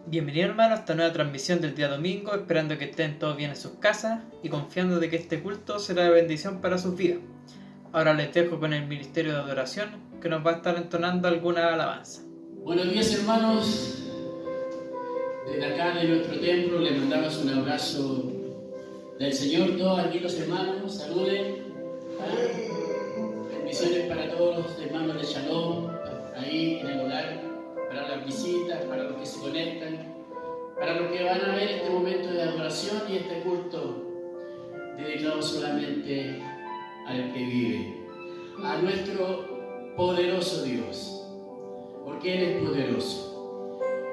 Bienvenidos hermanos a esta nueva transmisión del día domingo, esperando que estén todos bien en sus casas y confiando de que este culto será de bendición para sus vidas. Ahora les dejo con el Ministerio de Adoración, que nos va a estar entonando alguna alabanza. Buenos días hermanos, desde acá de nuestro templo les mandamos un abrazo del Señor. Todos aquí los hermanos, saluden. Bendiciones para todos los hermanos de Shalom, ahí en el hogar, para las visitas, para los que se conectan, para los que van a ver este momento de adoración y este culto dedicado solamente al que vive, a nuestro poderoso Dios, porque Él es poderoso.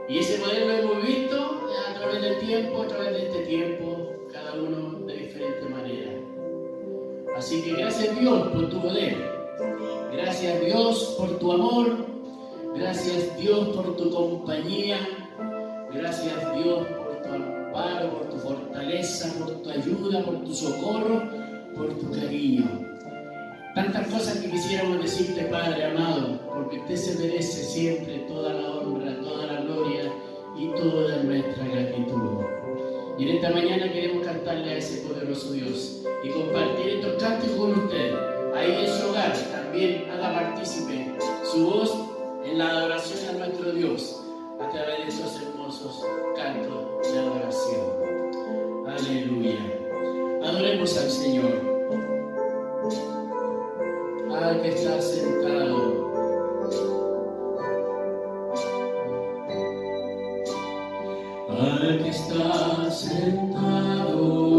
Y ese poder lo hemos visto a través del tiempo, a través de este tiempo, cada uno de diferente manera. Así que gracias Dios por tu poder, gracias Dios por tu amor, gracias Dios por tu compañía, gracias Dios por tu amparo, por tu fortaleza, por tu ayuda, por tu socorro, por tu cariño. Tantas cosas que quisiéramos decirte, Padre amado, porque usted se merece siempre toda la honra, toda la gloria y toda nuestra gratitud. Y en esta mañana queremos cantarle a ese poderoso Dios y compartir estos cánticos con usted. Ahí en su hogar también haga partícipe su voz en la adoración a nuestro Dios a través de estos hermosos cantos de adoración. Aleluya. Adoremos al Señor. Al que está sentado. Al que está sentado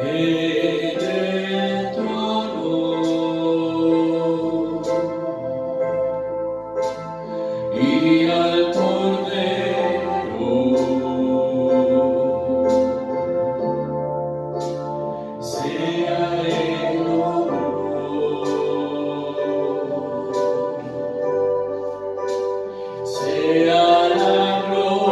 en el trono y al Cordero sea el honor, sea la gloria.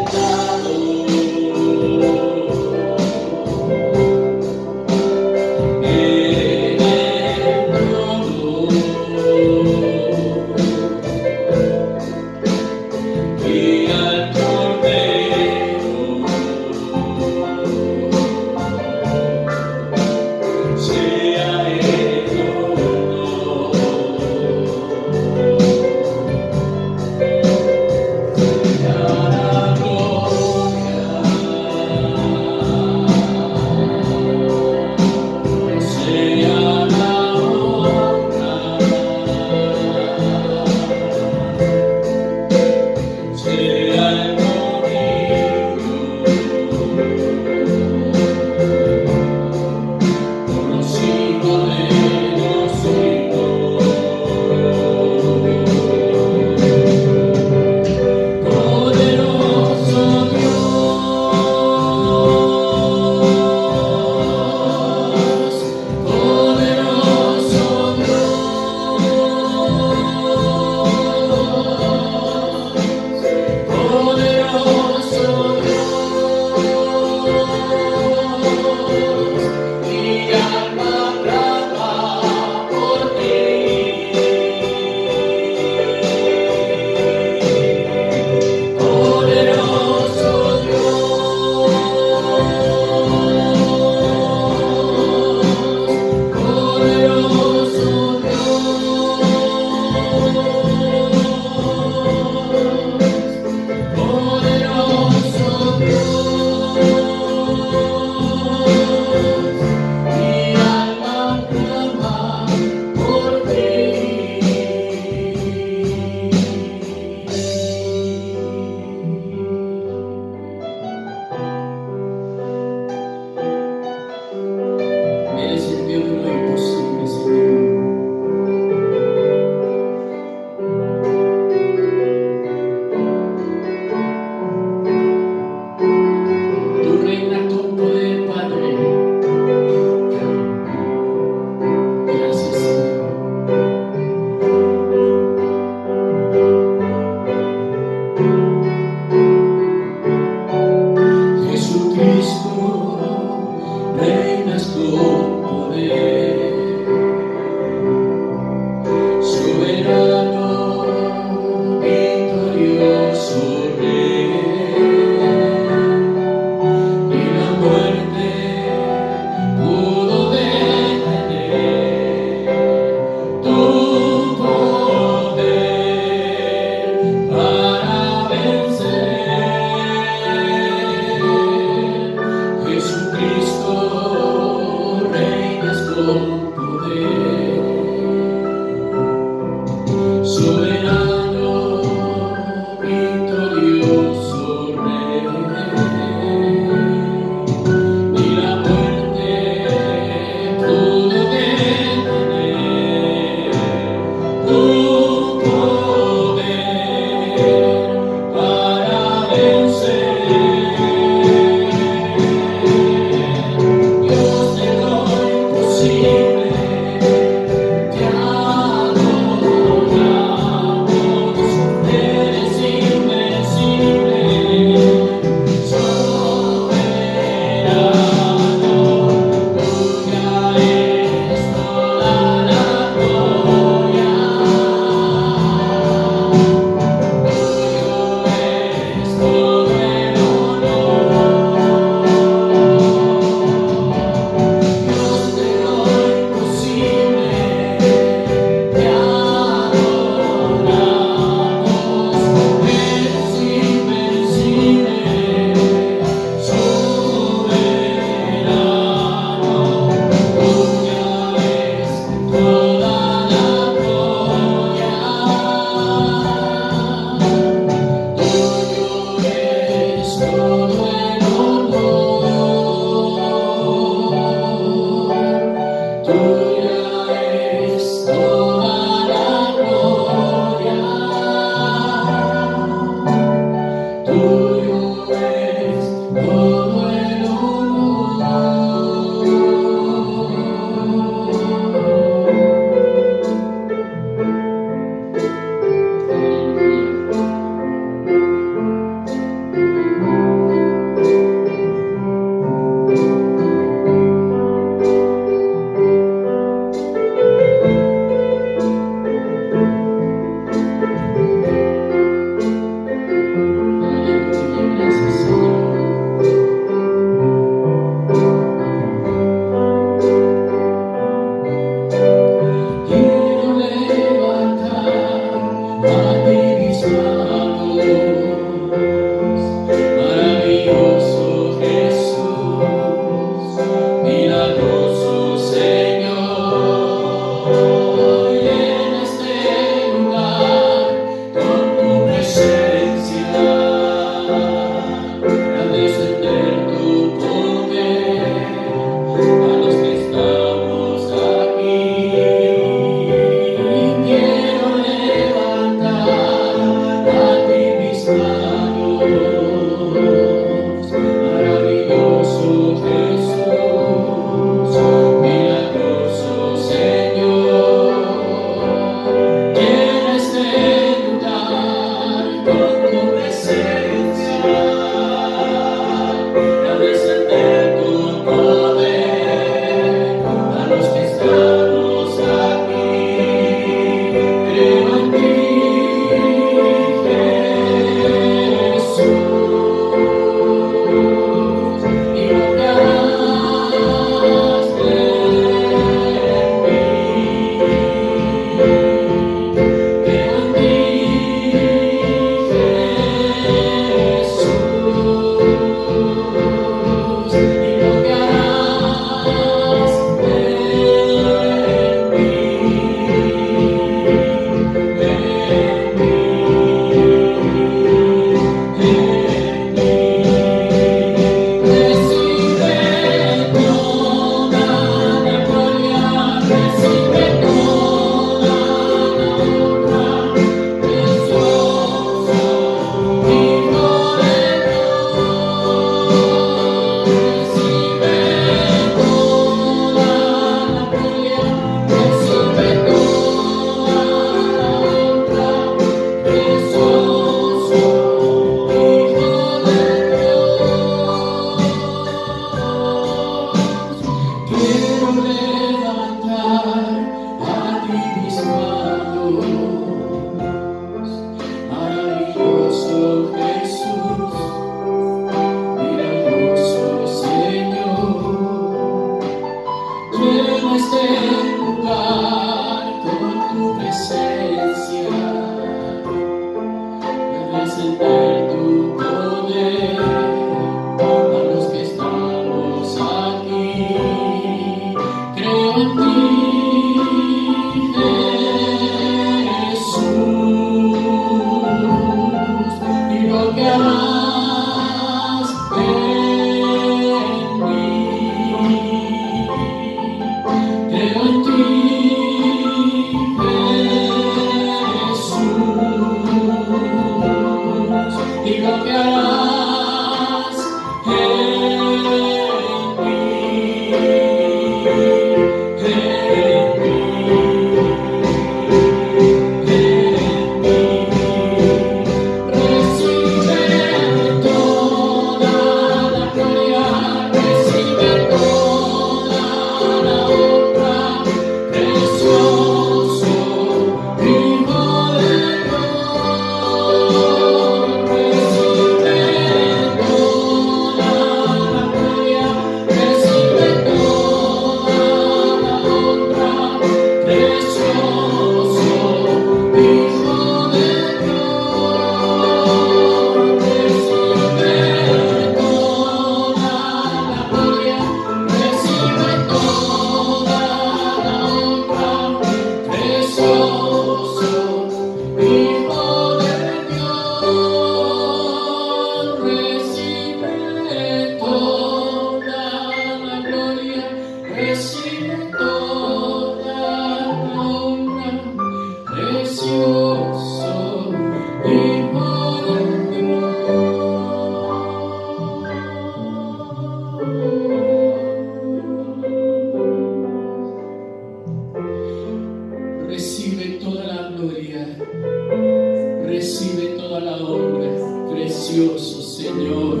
Recibe toda la honra, precioso Señor,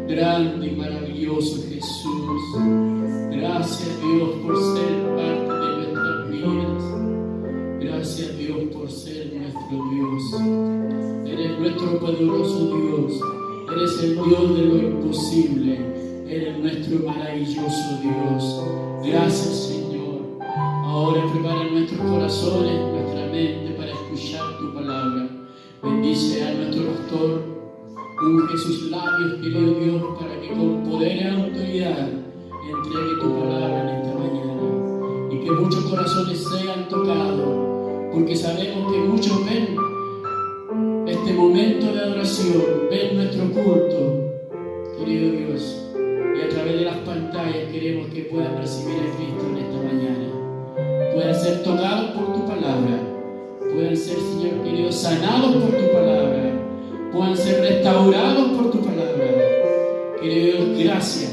grande y maravilloso Jesús. Gracias Dios por ser parte de nuestras vidas. Gracias Dios por ser nuestro Dios. Eres nuestro poderoso Dios. Eres el Dios de lo imposible. Eres nuestro maravilloso Dios. Gracias Señor. Ahora prepara nuestros corazones, nuestra mente para escuchar tu palabra. Bendice a nuestro pastor. Unge sus labios, querido Dios, para que con poder y autoridad entregue tu palabra en esta mañana. Y que muchos corazones sean tocados, porque sabemos que muchos ven este momento de adoración, ven nuestro culto, querido Dios. Y a través de las pantallas queremos que puedan recibir a Cristo en esta mañana. Puedan ser tocados por tu palabra. Puedan ser, Señor querido, sanados por tu palabra. Puedan ser restaurados por tu palabra. Querido Dios, gracias,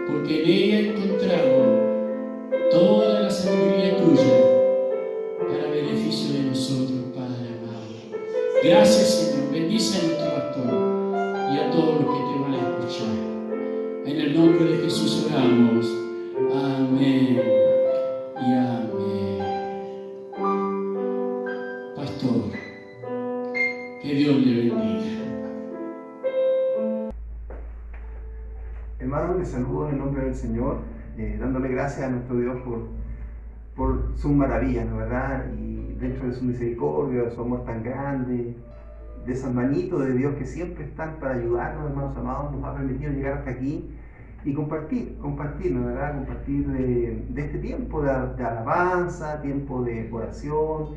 porque en ella encontramos toda la sabiduría tuya para beneficio de nosotros, Padre amado. Gracias, Señor. Bendice a nuestro pastor y a todos los que te van a escuchar. En el nombre de Jesús oramos. Amén y amén. Pastor, que Dios le bendiga. Hermanos, les saludo en el nombre del Señor, dándole gracias a nuestro Dios por sus maravillas, ¿no verdad? Y dentro de su misericordia, de su amor tan grande, de esas manitos de Dios que siempre están para ayudarnos, hermanos amados, nos ha permitido llegar hasta aquí y compartir, ¿no verdad? Compartir de este tiempo de alabanza, tiempo de oración,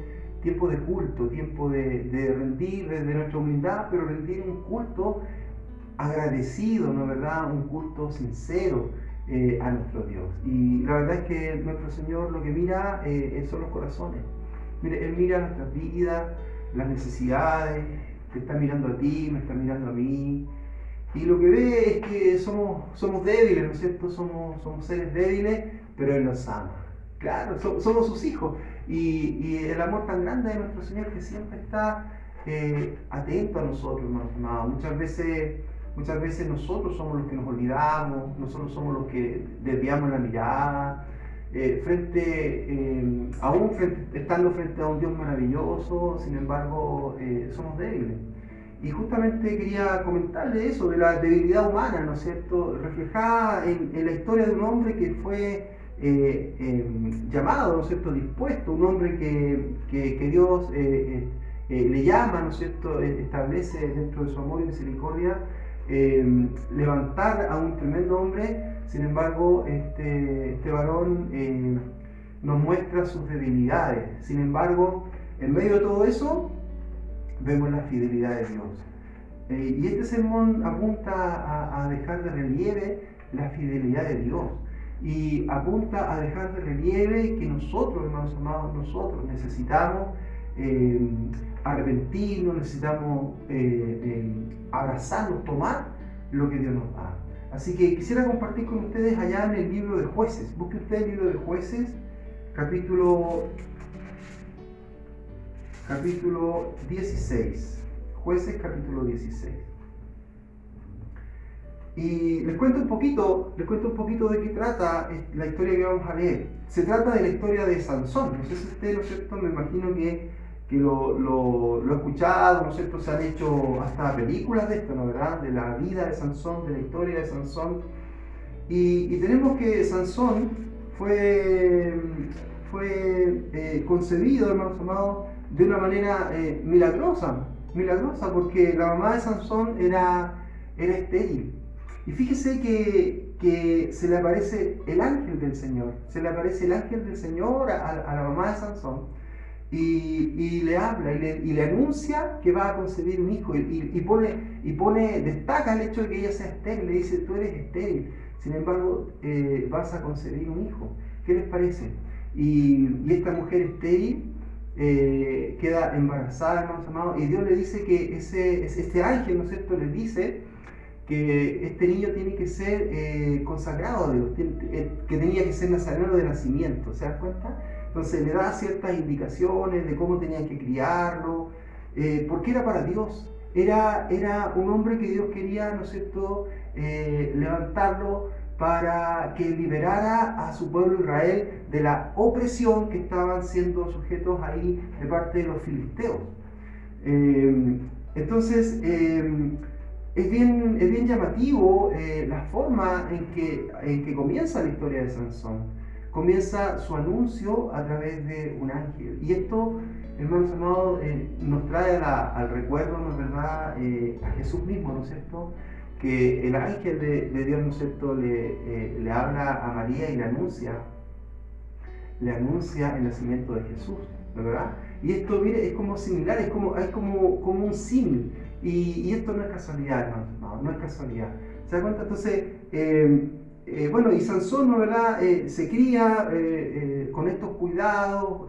tiempo de culto, tiempo de rendir desde nuestra humildad, pero rendir un culto agradecido, ¿no es verdad? Un culto sincero a nuestro Dios. Y la verdad es que nuestro Señor lo que mira son los corazones. Mire, Él mira nuestras vidas, las necesidades, te está mirando a ti, me está mirando a mí. Y lo que ve es que somos débiles, ¿no es cierto? Somos seres débiles, pero Él nos ama. Claro, somos sus hijos. Y el amor tan grande de nuestro Señor que siempre está atento a nosotros, hermanos amados. Muchas veces nosotros somos los que nos olvidamos, nosotros somos los que desviamos la mirada, estando frente a un Dios maravilloso, sin embargo, somos débiles. Y justamente quería comentarle eso, de la debilidad humana, ¿no es cierto?, reflejada en la historia de un hombre que fue llamado, ¿no es cierto?, dispuesto, un hombre que Dios le llama, ¿no es cierto?, establece dentro de su amor y misericordia, levantar a un tremendo hombre. Sin embargo, este varón nos muestra sus debilidades. Sin embargo, en medio de todo eso, vemos la fidelidad de Dios. Y este sermón apunta a dejar de relieve la fidelidad de Dios. Y apunta a dejar de relieve que nosotros, hermanos amados, nosotros necesitamos arrepentirnos, necesitamos abrazarnos, tomar lo que Dios nos da. Así que quisiera compartir con ustedes allá en el libro de Jueces. Busque usted el libro de Jueces, capítulo 16. Jueces, capítulo 16. Y les cuento un poquito de qué trata la historia que vamos a leer. Se trata de la historia de Sansón. No sé si usted, ¿no es cierto?, me imagino que lo ha escuchado, ¿no es cierto?, se han hecho hasta películas de esto, ¿no verdad?, de la vida de Sansón, de la historia de Sansón. Y tenemos que Sansón fue concebido, hermanos amados, de una manera milagrosa, porque la mamá de Sansón era estéril. Y fíjese que se le aparece el ángel del Señor, a la mamá de Sansón, y le habla y le anuncia que va a concebir un hijo, destaca el hecho de que ella sea estéril. Le dice: tú eres estéril, sin embargo vas a concebir un hijo. ¿Qué les parece? Y esta mujer estéril queda embarazada, hermanos amados, y Dios le dice que este ángel, ¿no es cierto?, le dice que este niño tiene que ser consagrado a Dios, que tenía que ser nazareno de nacimiento. ¿Se dan cuenta? Entonces le da ciertas indicaciones de cómo tenían que criarlo, porque era para Dios. Era un hombre que Dios quería, ¿no es cierto?, levantarlo para que liberara a su pueblo Israel de la opresión que estaban siendo sujetos ahí de parte de los filisteos. Entonces, es bien llamativo la forma en que comienza la historia de Sansón. Comienza su anuncio a través de un ángel. Y esto, hermanos amados, nos trae al recuerdo, ¿no es verdad?, a Jesús mismo, ¿no es cierto?, que el ángel de Dios, ¿no es cierto?, le habla a María y le anuncia el nacimiento de Jesús, ¿no es verdad? Y esto, mire, es como similar, es como un símil. Y esto no es casualidad, hermanos amados, no es casualidad. ¿Se da cuenta? Entonces, bueno, y Sansón, ¿no, verdad?, se cría con estos cuidados,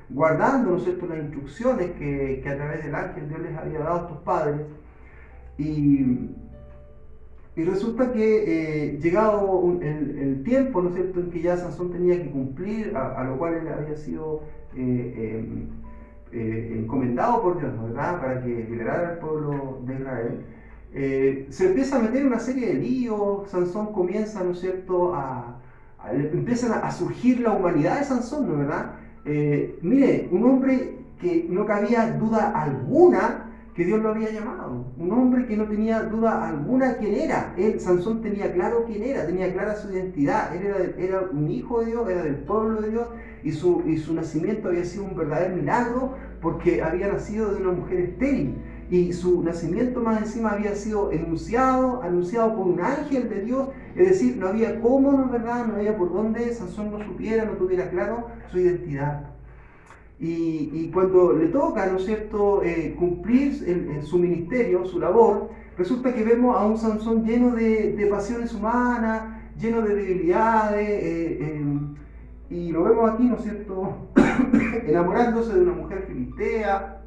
guardando, ¿no es cierto?, las instrucciones que a través del ángel Dios les había dado a estos padres. Y resulta que llegado el tiempo, ¿no es cierto?, en que ya Sansón tenía que cumplir, a lo cual él había sido encomendado por Dios, ¿no, verdad?, para que liberara al pueblo de Israel. Se empieza a meter una serie de líos. Sansón comienza, ¿no es cierto?, empiezan a surgir la humanidad de Sansón, ¿no es verdad? Mire, un hombre que no cabía duda alguna que Dios lo había llamado, un hombre que no tenía duda alguna quién era. Sansón tenía claro quién era, tenía clara su identidad. Él era un hijo de Dios, era del pueblo de Dios, y su nacimiento había sido un verdadero milagro porque había nacido de una mujer estéril. Y su nacimiento más encima había sido anunciado por un ángel de Dios. Es decir, no había cómo, ¿no es verdad?, no había por dónde Sansón no supiera, no tuviera claro su identidad. Y cuando le toca, ¿no es cierto?, cumplir su ministerio, su labor, resulta que vemos a un Sansón lleno de pasiones humanas, lleno de debilidades, y lo vemos aquí, ¿no es cierto?, enamorándose de una mujer filistea,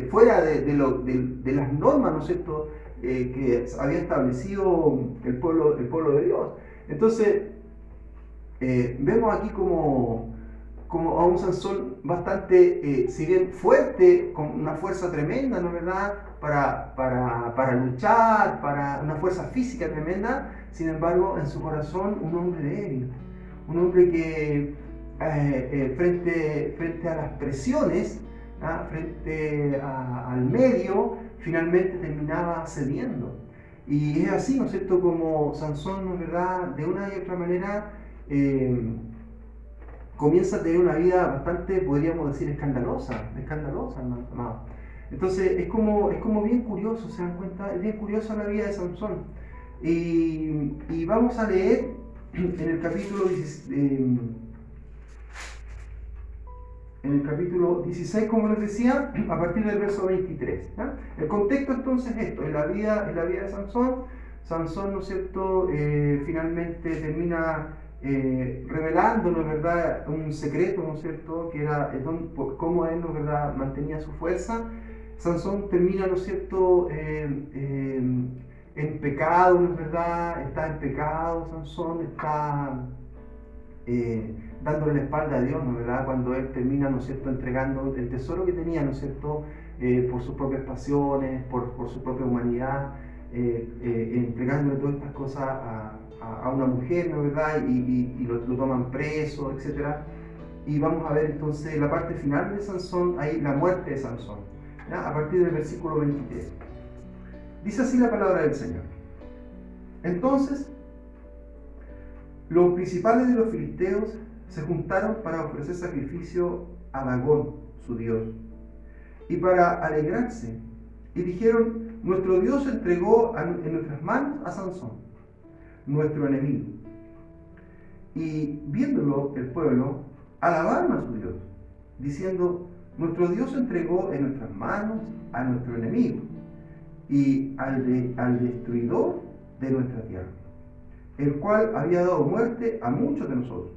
fuera de las normas, ¿no es cierto?, que había establecido el pueblo de Dios. Entonces, vemos aquí como a un Sansón bastante, si bien fuerte, con una fuerza tremenda, ¿no es verdad?, para luchar, para una fuerza física tremenda. Sin embargo, en su corazón, un hombre débil, un hombre que frente a las presiones, frente al medio, finalmente terminaba cediendo. Y es así, ¿no es cierto?, como Sansón, ¿no es verdad?, de una y otra manera comienza a tener una vida bastante, podríamos decir, escandalosa, hermanos amados. Entonces es como bien curioso, ¿se dan cuenta? Es bien curiosa la vida de Sansón. Y vamos a leer en el capítulo 16, como les decía, a partir del verso 23. El contexto entonces es esto: en la vida de Sansón, ¿no es cierto?, finalmente termina revelándonos, ¿verdad?, un secreto, ¿no es cierto?, que era cómo él, ¿no es verdad?, mantenía su fuerza. Sansón termina, ¿no es cierto?, en pecado, ¿no es verdad?, está en pecado. Sansón está dándole la espalda a Dios, ¿no es verdad?, cuando él termina, ¿no es cierto?, entregando el tesoro que tenía, ¿no es cierto?, por sus propias pasiones, por su propia humanidad, entregándole todas estas cosas a una mujer, ¿no es verdad?, y lo toman preso, etc. Y vamos a ver entonces la parte final de Sansón, ahí la muerte de Sansón, ¿ya?, a partir del versículo 23. Dice así la palabra del Señor: Entonces los principales de los filisteos se juntaron para ofrecer sacrificio a Dagón, su dios, y para alegrarse, y dijeron: Nuestro Dios entregó en nuestras manos a Sansón, nuestro enemigo. Y viéndolo el pueblo, alabaron a su Dios, diciendo: Nuestro Dios entregó en nuestras manos a nuestro enemigo y al destruidor de nuestra tierra, el cual había dado muerte a muchos de nosotros.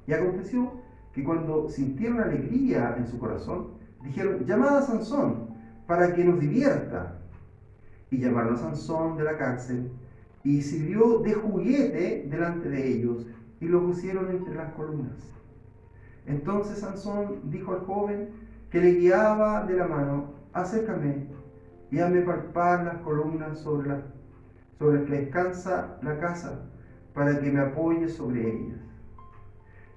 Y aconteció que cuando sintieron alegría en su corazón, dijeron: Llamad a Sansón para que nos divierta. Y llamaron a Sansón de la cárcel, y sirvió de juguete delante de ellos, y lo pusieron entre las columnas. Entonces Sansón dijo al joven que le guiaba de la mano, acércame y hazme palpar las columnas sobre las que descansa la casa, para que me apoye sobre ellas.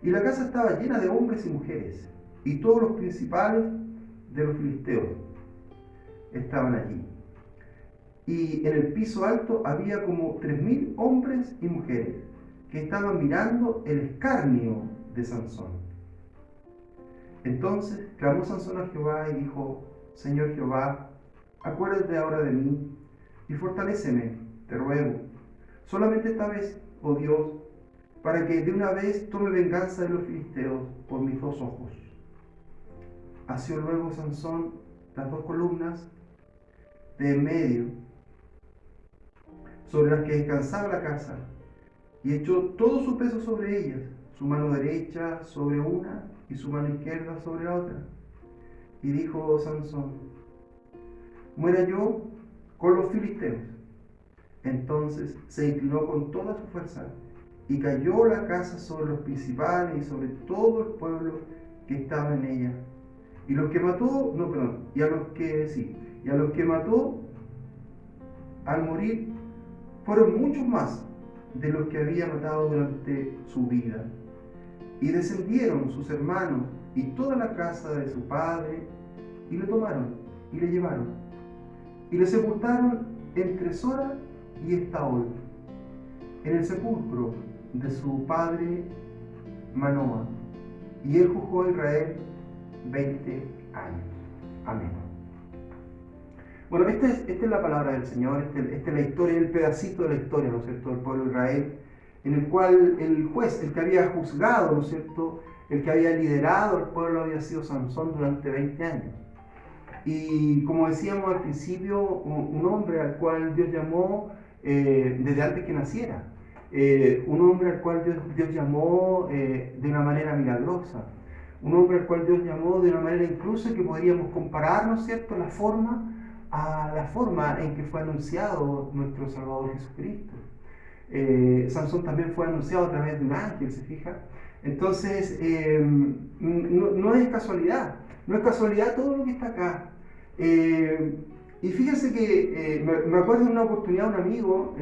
Y la casa estaba llena de hombres y mujeres, y todos los principales de los filisteos estaban allí. Y en el piso alto había como 3.000 hombres y mujeres que estaban mirando el escarnio de Sansón. Entonces clamó Sansón a Jehová y dijo: Señor Jehová, acuérdate ahora de mí y fortaléceme, te ruego, solamente esta vez, oh Dios, para que de una vez tome venganza de los filisteos por mis 2 ojos. Asió luego Sansón las 2 columnas de en medio, sobre las que descansaba la casa, y echó todo su peso sobre ellas, su mano derecha sobre una y su mano izquierda sobre la otra. Y dijo Sansón: muera yo con los filisteos. Entonces se inclinó con toda su fuerza, y cayó la casa sobre los principales y sobre todo el pueblo que estaba en ella. Y los que mató, y a los que mató al morir fueron muchos más de los que había matado durante su vida. Y descendieron sus hermanos y toda la casa de su padre, y le tomaron y le llevaron, y le sepultaron entre Sora y Estaol, en el sepulcro de su padre Manoah. Y él juzgó a Israel 20 años. Amén. Bueno, esta es la palabra del Señor, esta es la historia, el pedacito de la historia, ¿no es cierto?, del pueblo de Israel, en el cual el juez, el que había juzgado, ¿no es cierto?, el que había liderado al pueblo había sido Sansón durante 20 años. Y como decíamos al principio, un hombre al cual Dios llamó desde antes que naciera, un hombre al cual Dios llamó de una manera milagrosa, un hombre al cual Dios llamó de una manera incluso que podríamos comparar, ¿no es cierto?, a la forma en que fue anunciado nuestro Salvador Jesucristo. Sansón también fue anunciado a través de un ángel, ¿se fija? Entonces, no es casualidad, no es casualidad todo lo que está acá. Y fíjense que me acuerdo de una oportunidad, un amigo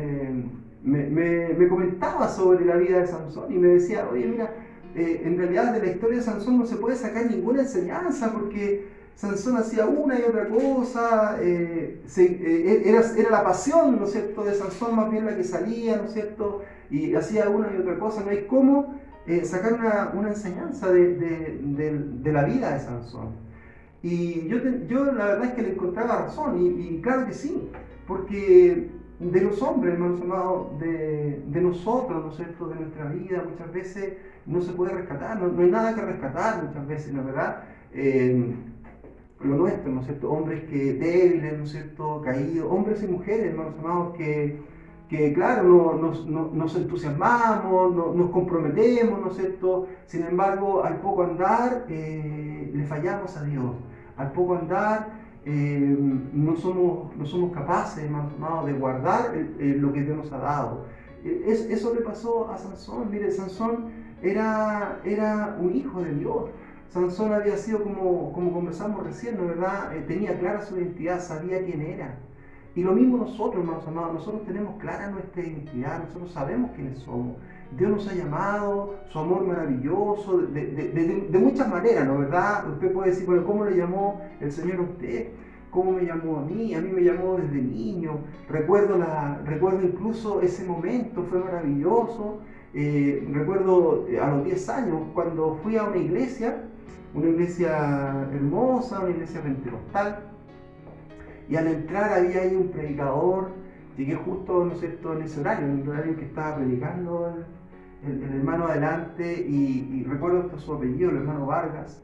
me comentaba sobre la vida de Sansón y me decía: oye, mira, en realidad de la historia de Sansón no se puede sacar ninguna enseñanza, porque Sansón hacía una y otra cosa, era la pasión, ¿no es cierto?, de Sansón más bien la que salía, ¿no es cierto?, y hacía una y otra cosa. No hay cómo sacar una enseñanza de la vida de Sansón. Y yo la verdad es que le encontraba razón, y claro que sí, porque de los hombres, hermanos amados, de nosotros, ¿no es cierto?, de nuestra vida, muchas veces no se puede rescatar, no hay nada que rescatar muchas veces, ¿no es verdad? Lo nuestro, ¿no es cierto?, hombres que débiles, ¿no es cierto?, caídos, hombres y mujeres, hermanos amados, que claro, nos entusiasmamos, nos comprometemos, ¿no es cierto?, sin embargo, al poco andar, le fallamos a Dios, al poco andar, no somos capaces, hermanos amados, de guardar lo que Dios nos ha dado. Eso le pasó a Sansón. Mire, Sansón era un hijo de Dios. Sansón había sido, como conversamos recién, ¿no, verdad? Tenía clara su identidad, sabía quién era. Y lo mismo nosotros, hermanos amados, nosotros tenemos clara nuestra identidad, nosotros sabemos quiénes somos. Dios nos ha llamado, su amor maravilloso, de muchas maneras, ¿no, verdad? Usted puede decir: bueno, ¿cómo le llamó el Señor a usted? ¿Cómo me llamó a mí? A mí me llamó desde niño. Recuerdo incluso ese momento, fue maravilloso. Recuerdo a los 10 años, cuando fui a una iglesia hermosa, una iglesia pentecostal, y al entrar había ahí un predicador. Llegué justo, ¿no es cierto?, en ese horario, en el horario que estaba predicando el hermano adelante, y recuerdo hasta su apellido, el hermano Vargas,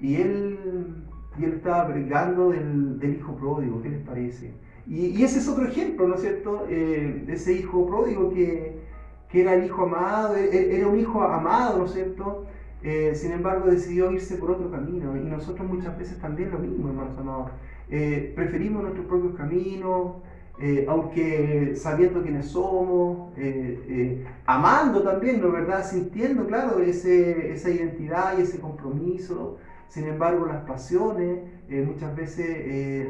y él estaba predicando del hijo pródigo. ¿Qué les parece? Y ese es otro ejemplo, ¿no es cierto?, de ese hijo pródigo que era el hijo amado, era un hijo amado, ¿no es cierto?, sin embargo decidió irse por otro camino, y nosotros muchas veces también lo mismo, hermanos amados. Preferimos nuestros propios caminos, aunque sabiendo quiénes somos, amando también, ¿no, verdad?, sintiendo, claro, esa identidad y ese compromiso, Sin embargo, las pasiones muchas veces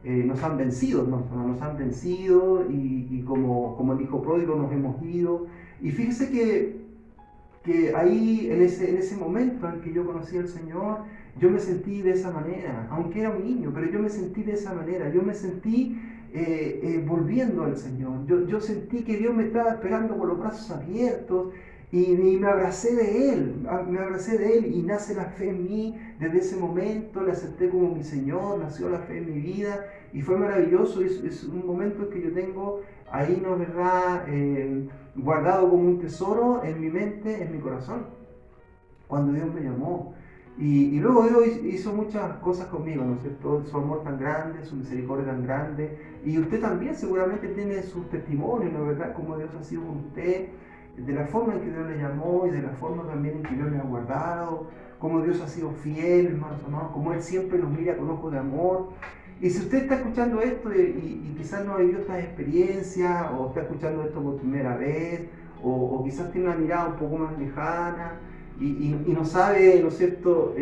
nos han vencido, nos han vencido y como el hijo pródigo nos hemos ido. Y fíjese que ahí, en ese momento en que yo conocí al Señor, yo me sentí de esa manera, aunque era un niño, pero yo me sentí de esa manera, yo me sentí volviendo al Señor, yo sentí que Dios me estaba esperando con los brazos abiertos y me abracé de Él y nace la fe en mí. Desde ese momento le acepté como mi Señor, nació la fe en mi vida y fue maravilloso. Es un momento que yo tengo ahí, ¿no es verdad?, guardado como un tesoro en mi mente, en mi corazón, cuando Dios me llamó. Y luego Dios hizo muchas cosas conmigo, ¿no es cierto? Su amor tan grande, su misericordia tan grande. Y usted también seguramente tiene sus testimonios, ¿no es verdad?, como Dios ha sido con usted, de la forma en que Dios le llamó y de la forma también en que Dios le ha guardado, como Dios ha sido fiel, hermanos amados, como Él siempre nos mira con ojos de amor. Y si usted está escuchando esto y quizás no ha vivido esta experiencia, o está escuchando esto por primera vez, o quizás tiene una mirada un poco más lejana, y no sabe, ¿no es cierto?,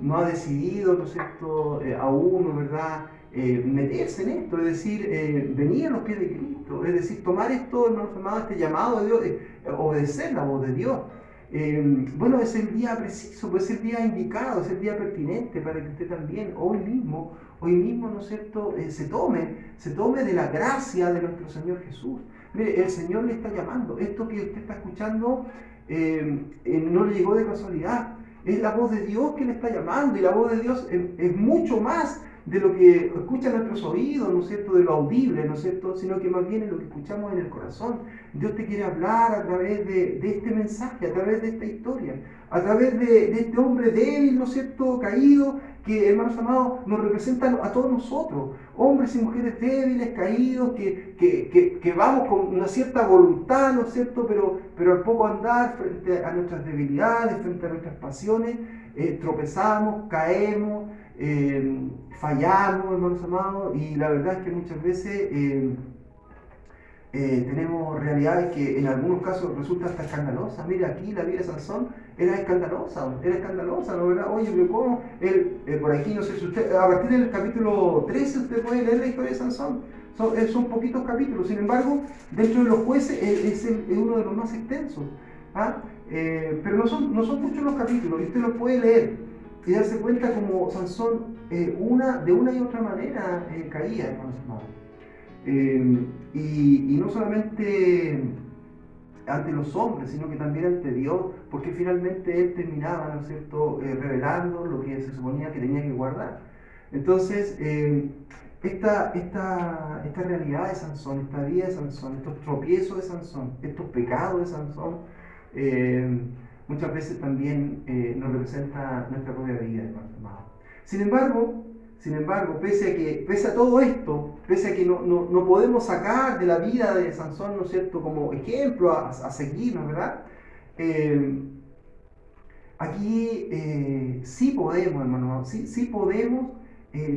no ha decidido, ¿no es cierto?, aún, ¿no es verdad?, meterse en esto, es decir, venir a los pies de Cristo, es decir, tomar esto, hermanos amados, este llamado de Dios, obedecer la voz de Dios. Bueno, es el día preciso, pues es el día indicado, es el día pertinente para que usted también, hoy mismo, ¿no es cierto?, se tome de la gracia de nuestro Señor Jesús. Mire, el Señor le está llamando. Esto que usted está escuchando no le llegó de casualidad. Es la voz de Dios que le está llamando, y la voz de Dios es mucho más de lo que escuchan nuestros oídos, ¿no es cierto?, de lo audible, ¿no es cierto?, sino que más bien es lo que escuchamos en el corazón. Dios te quiere hablar a través de este mensaje, a través de esta historia, a través de este hombre débil, ¿no es cierto?, caído, que, hermanos amados, nos representan a todos nosotros, hombres y mujeres débiles, caídos, que vamos con una cierta voluntad, ¿no es cierto?, pero al poco andar, frente a nuestras debilidades, frente a nuestras pasiones, tropezamos, caemos, fallamos, hermanos amados, y la verdad es que muchas veces tenemos realidades que en algunos casos resultan hasta escandalosas. Mira, aquí la vida de Sansón era escandalosa, ¿no verdad? Oye, pero ¿cómo? Por aquí, no sé si usted, a partir del capítulo 13 usted puede leer la historia de Sansón. Son poquitos capítulos, sin embargo, dentro de los jueces es uno de los más extensos. Pero no son muchos los capítulos, y usted los puede leer y darse cuenta como Sansón de una y otra manera caía, hermanos amados. Y no solamente ante los hombres, sino que también ante Dios, porque finalmente él terminaba, ¿no es cierto?, revelando lo que se suponía que tenía que guardar. Entonces, esta realidad de Sansón, esta vida de Sansón, estos tropiezos de Sansón, estos pecados de Sansón, muchas veces también nos representa nuestra propia vida, hermanos amados. Sin embargo, pese a todo esto, pese a que no podemos sacar de la vida de Sansón, ¿no es cierto?, como ejemplo a seguir, ¿no es verdad? Aquí sí podemos, hermanos, sí podemos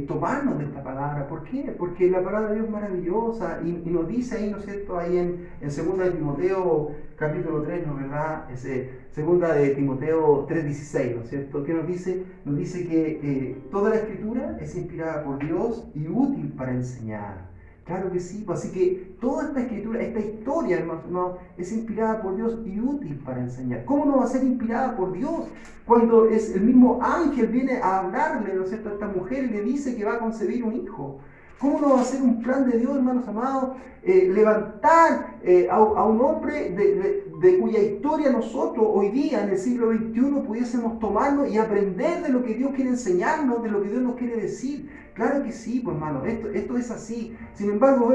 tomarnos de esta palabra. ¿Por qué? Porque la palabra de Dios es maravillosa y nos dice ahí, ¿no es cierto?, ahí en 2 de Timoteo capítulo 3, ¿no es verdad? 2 de Timoteo 3:16, ¿no es cierto?, que nos dice que toda la escritura es inspirada por Dios y útil para enseñar. Claro que sí, pues así que toda esta escritura, esta historia, hermanos, es inspirada por Dios y útil para enseñar. ¿Cómo no va a ser inspirada por Dios cuando es el mismo ángel viene a hablarle, ¿no es cierto?, a esta mujer y le dice que va a concebir un hijo? ¿Cómo no va a ser un plan de Dios, hermanos amados, levantar a un hombre de cuya historia nosotros hoy día, en el siglo XXI, pudiésemos tomarlo y aprender de lo que Dios quiere enseñarnos, de lo que Dios nos quiere decir? Claro que sí, pues hermano, esto es así. Sin embargo,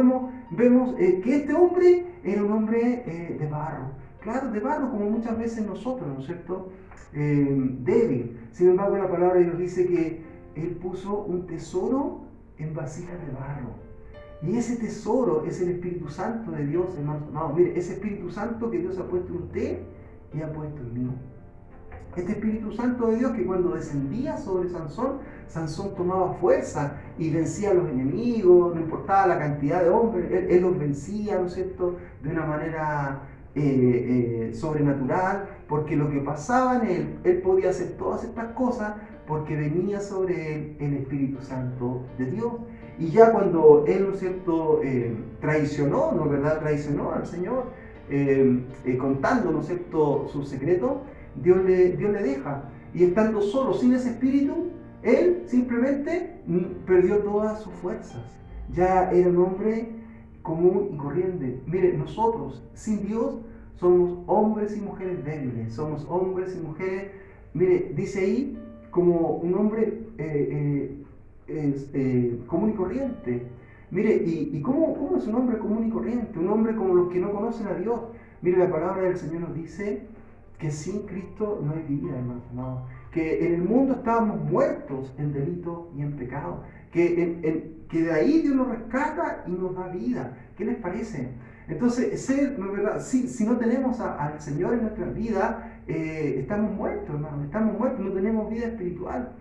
vemos que este hombre era un hombre de barro. Claro, de barro, como muchas veces nosotros, ¿no es cierto?, débil. Sin embargo, la palabra de Dios dice que él puso un tesoro en vasijas de barro. Y ese tesoro es el Espíritu Santo de Dios, hermanos amados. Mire, ese Espíritu Santo que Dios ha puesto en usted y ha puesto en mí. Este Espíritu Santo de Dios que cuando descendía sobre Sansón, Sansón tomaba fuerza y vencía a los enemigos, no importaba la cantidad de hombres, él los vencía, ¿no es cierto?, de una manera sobrenatural, porque lo que pasaba en él podía hacer todas estas cosas porque venía sobre él el Espíritu Santo de Dios. Y ya cuando él, ¿no es cierto?, traicionó, ¿no es verdad?, traicionó al Señor, contando, ¿no es cierto?, su secreto, Dios le deja. Y estando solo, sin ese Espíritu, él simplemente perdió todas sus fuerzas. Ya era un hombre común y corriente. Mire, nosotros, sin Dios, somos hombres y mujeres débiles, somos hombres y mujeres, mire, dice ahí, como un hombre común y corriente. Mire, ¿y cómo es un hombre común y corriente? Un hombre como los que no conocen a Dios. Mire, la palabra del Señor nos dice que sin Cristo no hay vida, hermanos amados. Que en el mundo estábamos muertos en delito y en pecado. Que de ahí Dios nos rescata y nos da vida. ¿Qué les parece? Entonces, ¿no es verdad? Si no tenemos al Señor en nuestra vida, estamos muertos, hermanos. Estamos muertos, no tenemos vida espiritual.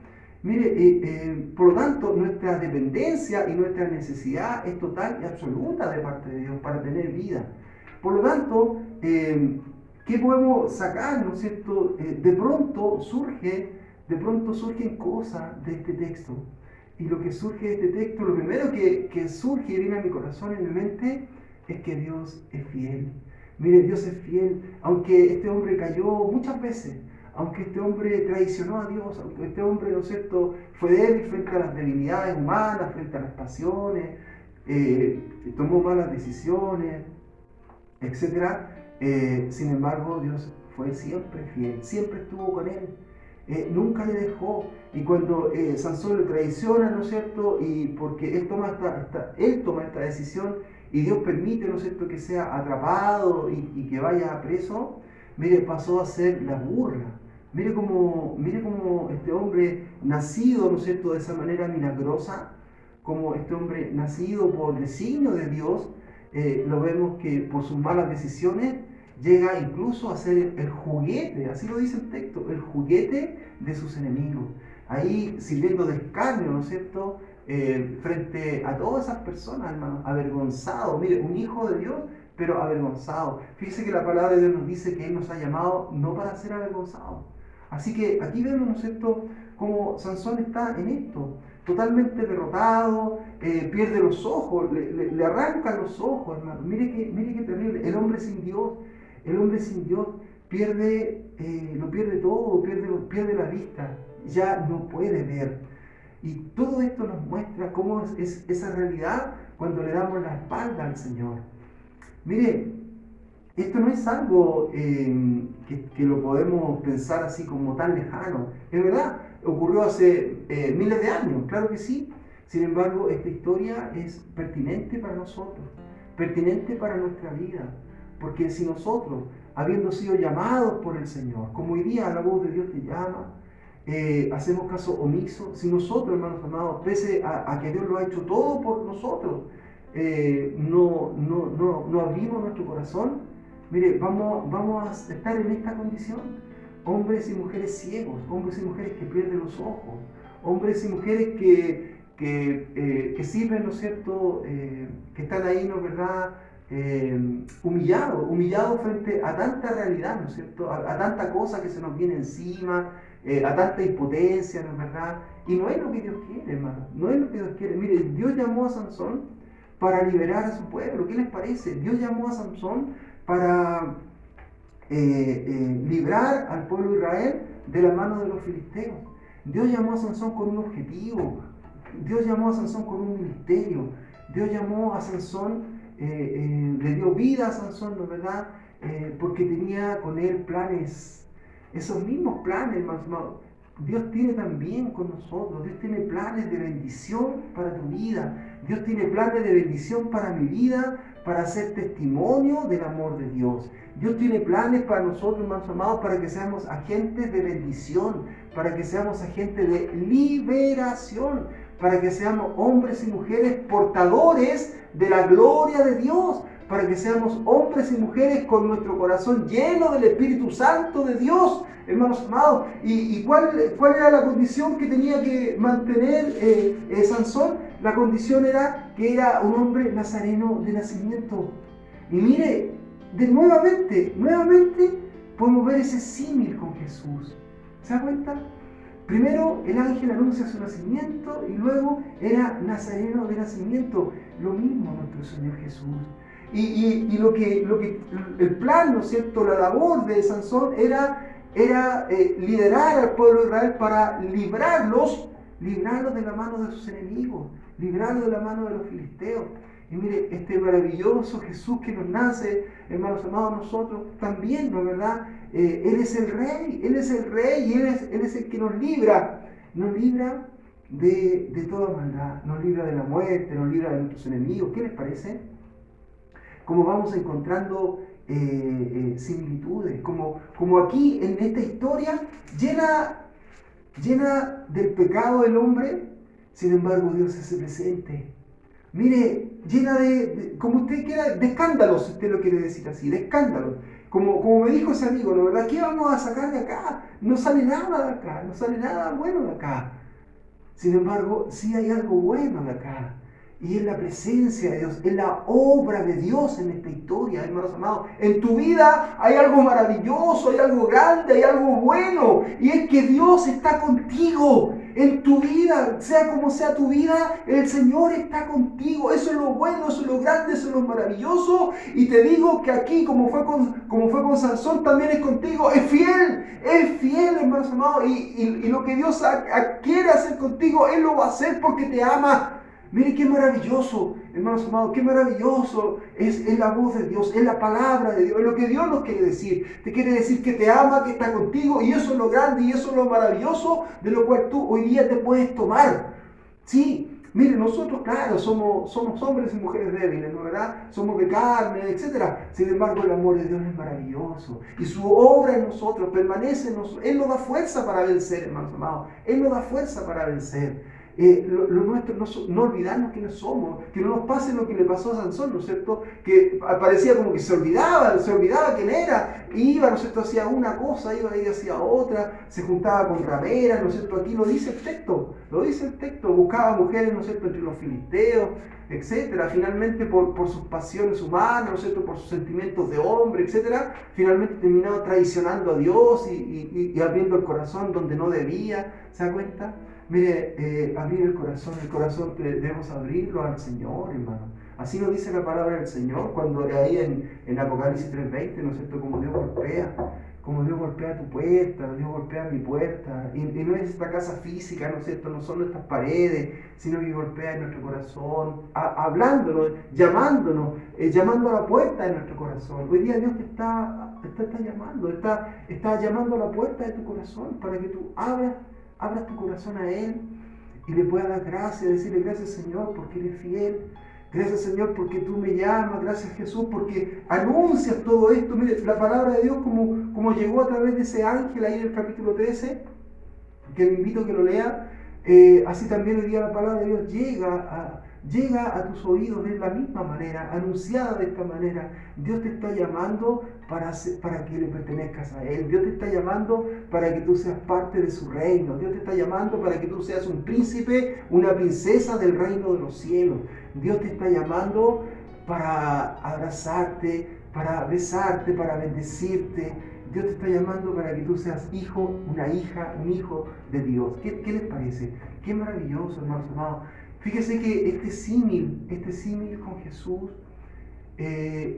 Mire, por lo tanto, nuestra dependencia y nuestra necesidad es total y absoluta de parte de Dios para tener vida. Por lo tanto, ¿qué podemos sacar, no es cierto? De pronto surgen cosas de este texto. Y lo que surge de este texto, lo primero que surge y viene a mi corazón y a mi mente, es que Dios es fiel. Mire, Dios es fiel, aunque este hombre cayó muchas veces, aunque este hombre traicionó a Dios, aunque este hombre, ¿no es cierto?, fue débil frente a las debilidades humanas, frente a las pasiones, tomó malas decisiones, etc. Sin embargo, Dios fue siempre fiel, siempre estuvo con él, nunca le dejó. Y cuando Sansón le traiciona, ¿no es cierto?, y porque él toma esta decisión y Dios permite, ¿no es cierto?, que sea atrapado y que vaya preso, mire, pasó a ser la burla. Mire cómo este hombre nacido, ¿no es cierto?, de esa manera milagrosa, como este hombre nacido por designio de Dios, lo vemos que por sus malas decisiones llega incluso a ser el juguete, así lo dice el texto, el juguete de sus enemigos. Ahí sirviendo de escarnio, ¿no es cierto?, frente a todas esas personas, hermano, avergonzado. Mire, un hijo de Dios, pero avergonzado. Fíjese que la palabra de Dios nos dice que Él nos ha llamado no para ser avergonzados. Así que aquí vemos, ¿no es cierto?, cómo Sansón está en esto, totalmente derrotado, pierde los ojos, le arrancan los ojos, hermano. Mire qué terrible. El hombre sin Dios lo pierde todo, pierde la vista, ya no puede ver. Y todo esto nos muestra cómo es esa realidad cuando le damos la espalda al Señor. Mire, esto no es algo que lo podemos pensar así como tan lejano. Es verdad, ocurrió hace miles de años, claro que sí. Sin embargo, esta historia es pertinente para nosotros, pertinente para nuestra vida. Porque si nosotros, habiendo sido llamados por el Señor, como hoy día la voz de Dios te llama, hacemos caso omiso, si nosotros, hermanos amados, pese a que Dios lo ha hecho todo por nosotros, no abrimos nuestro corazón, mire, vamos a estar en esta condición. Hombres y mujeres ciegos, hombres y mujeres que pierden los ojos, hombres y mujeres que sirven, ¿no es cierto?, que están ahí, ¿no es verdad?, humillados frente a tanta realidad, ¿no es cierto?, a tanta cosa que se nos viene encima, a tanta impotencia, ¿no es verdad? Y no es lo que Dios quiere, hermano, no es lo que Dios quiere. Mire, Dios llamó a Sansón para liberar a su pueblo. ¿Qué les parece? Dios llamó a Sansón para librar al pueblo de Israel de la mano de los filisteos. Dios llamó a Sansón con un objetivo, Dios llamó a Sansón con un ministerio, Dios llamó a Sansón, le dio vida a Sansón, ¿no es verdad? Porque tenía con él planes, esos mismos planes, hermano. Dios tiene también con nosotros, Dios tiene planes de bendición para tu vida, Dios tiene planes de bendición para mi vida, para ser testimonio del amor de Dios. Dios tiene planes para nosotros, hermanos amados, para que seamos agentes de bendición, para que seamos agentes de liberación, para que seamos hombres y mujeres portadores de la gloria de Dios, para que seamos hombres y mujeres con nuestro corazón lleno del Espíritu Santo de Dios, hermanos amados. ¿Y cuál era la condición que tenía que mantener Sansón? La condición era que era un hombre nazareno de nacimiento. Y mire, nuevamente podemos ver ese símil con Jesús. ¿Se da cuenta? Primero el ángel anuncia su nacimiento y luego era nazareno de nacimiento. Lo mismo nuestro Señor Jesús. Y lo que el plan, ¿no es cierto?, la labor de Sansón era liderar al pueblo de Israel para librarlos de la mano de sus enemigos, librarlos de la mano de los filisteos. Y mire, este maravilloso Jesús que nos nace, hermanos amados, nosotros también, ¿no es verdad? Él es el Rey y Él es el que nos libra de toda maldad, nos libra de la muerte, nos libra de nuestros enemigos. ¿Qué les parece? Como vamos encontrando similitudes, como aquí en esta historia llena del pecado del hombre, sin embargo Dios se hace presente. Mire, llena como usted quiera, de escándalos, si usted lo quiere decir así, de escándalos. Como me dijo ese amigo, ¿no verdad? ¿Qué vamos a sacar de acá? No sale nada de acá, no sale nada bueno de acá. Sin embargo, sí hay algo bueno de acá. Y es la presencia de Dios, es la obra de Dios en esta historia, hermanos amados. En tu vida hay algo maravilloso, hay algo grande, hay algo bueno. Y es que Dios está contigo. En tu vida, sea como sea tu vida, el Señor está contigo. Eso es lo bueno, eso es lo grande, eso es lo maravilloso. Y te digo que aquí, como fue con Sansón, también es contigo. Es fiel, hermanos amados. Y lo que Dios quiere hacer contigo, Él lo va a hacer porque te ama. Mire qué maravilloso, hermanos amados, qué maravilloso es la voz de Dios, es la palabra de Dios, es lo que Dios nos quiere decir. Te quiere decir que te ama, que está contigo, y eso es lo grande y eso es lo maravilloso de lo cual tú hoy día te puedes tomar. Sí, mire, nosotros, claro, somos hombres y mujeres débiles, ¿no verdad? Somos de carne, etc. Sin embargo, el amor de Dios es maravilloso y su obra en nosotros permanece en nosotros. Él nos da fuerza para vencer, hermanos amados. Él nos da fuerza para vencer. Lo nuestro, no olvidarnos quiénes somos, que no nos pase lo que le pasó a Sansón, ¿no es cierto? Que parecía como que se olvidaba quién era, iba, ¿no es cierto?, hacía una cosa, iba y hacía otra, se juntaba con rameras, ¿no es cierto? Aquí lo dice el texto, buscaba mujeres, ¿no es cierto?, entre los filisteos, etcétera. Finalmente por sus pasiones humanas, ¿no es cierto?, por sus sentimientos de hombre, etcétera, finalmente terminaba traicionando a Dios y abriendo el corazón donde no debía. ¿Se da cuenta? Mire, abrir el corazón debemos abrirlo al Señor, hermano. Así nos dice la palabra del Señor cuando ahí en Apocalipsis 3:20, ¿no es cierto?, como Dios golpea tu puerta, Dios golpea mi puerta, y no es esta casa física, ¿no es cierto?, no son nuestras paredes, sino que golpea en nuestro corazón, hablándonos, llamándonos, llamando a la puerta de nuestro corazón. Hoy día Dios te está llamando, está llamando a la puerta de tu corazón para que tú abras tu corazón a Él y le puedas dar gracias, decirle gracias Señor porque eres fiel, gracias Señor porque tú me llamas, gracias Jesús porque anuncias todo esto. Mire, la palabra de Dios como llegó a través de ese ángel ahí en el capítulo 13, que le invito a que lo lea, así también hoy día la palabra de Dios llega a tus oídos de la misma manera, anunciada de esta manera. Dios te está llamando para que le pertenezcas a Él. Dios te está llamando para que tú seas parte de su reino. Dios te está llamando para que tú seas un príncipe, una princesa del reino de los cielos. Dios te está llamando para abrazarte, para besarte, para bendecirte. Dios te está llamando para que tú seas hijo, una hija, un hijo de Dios. ¿Qué les parece? Qué maravilloso, hermanos amados. Fíjese que este símil con Jesús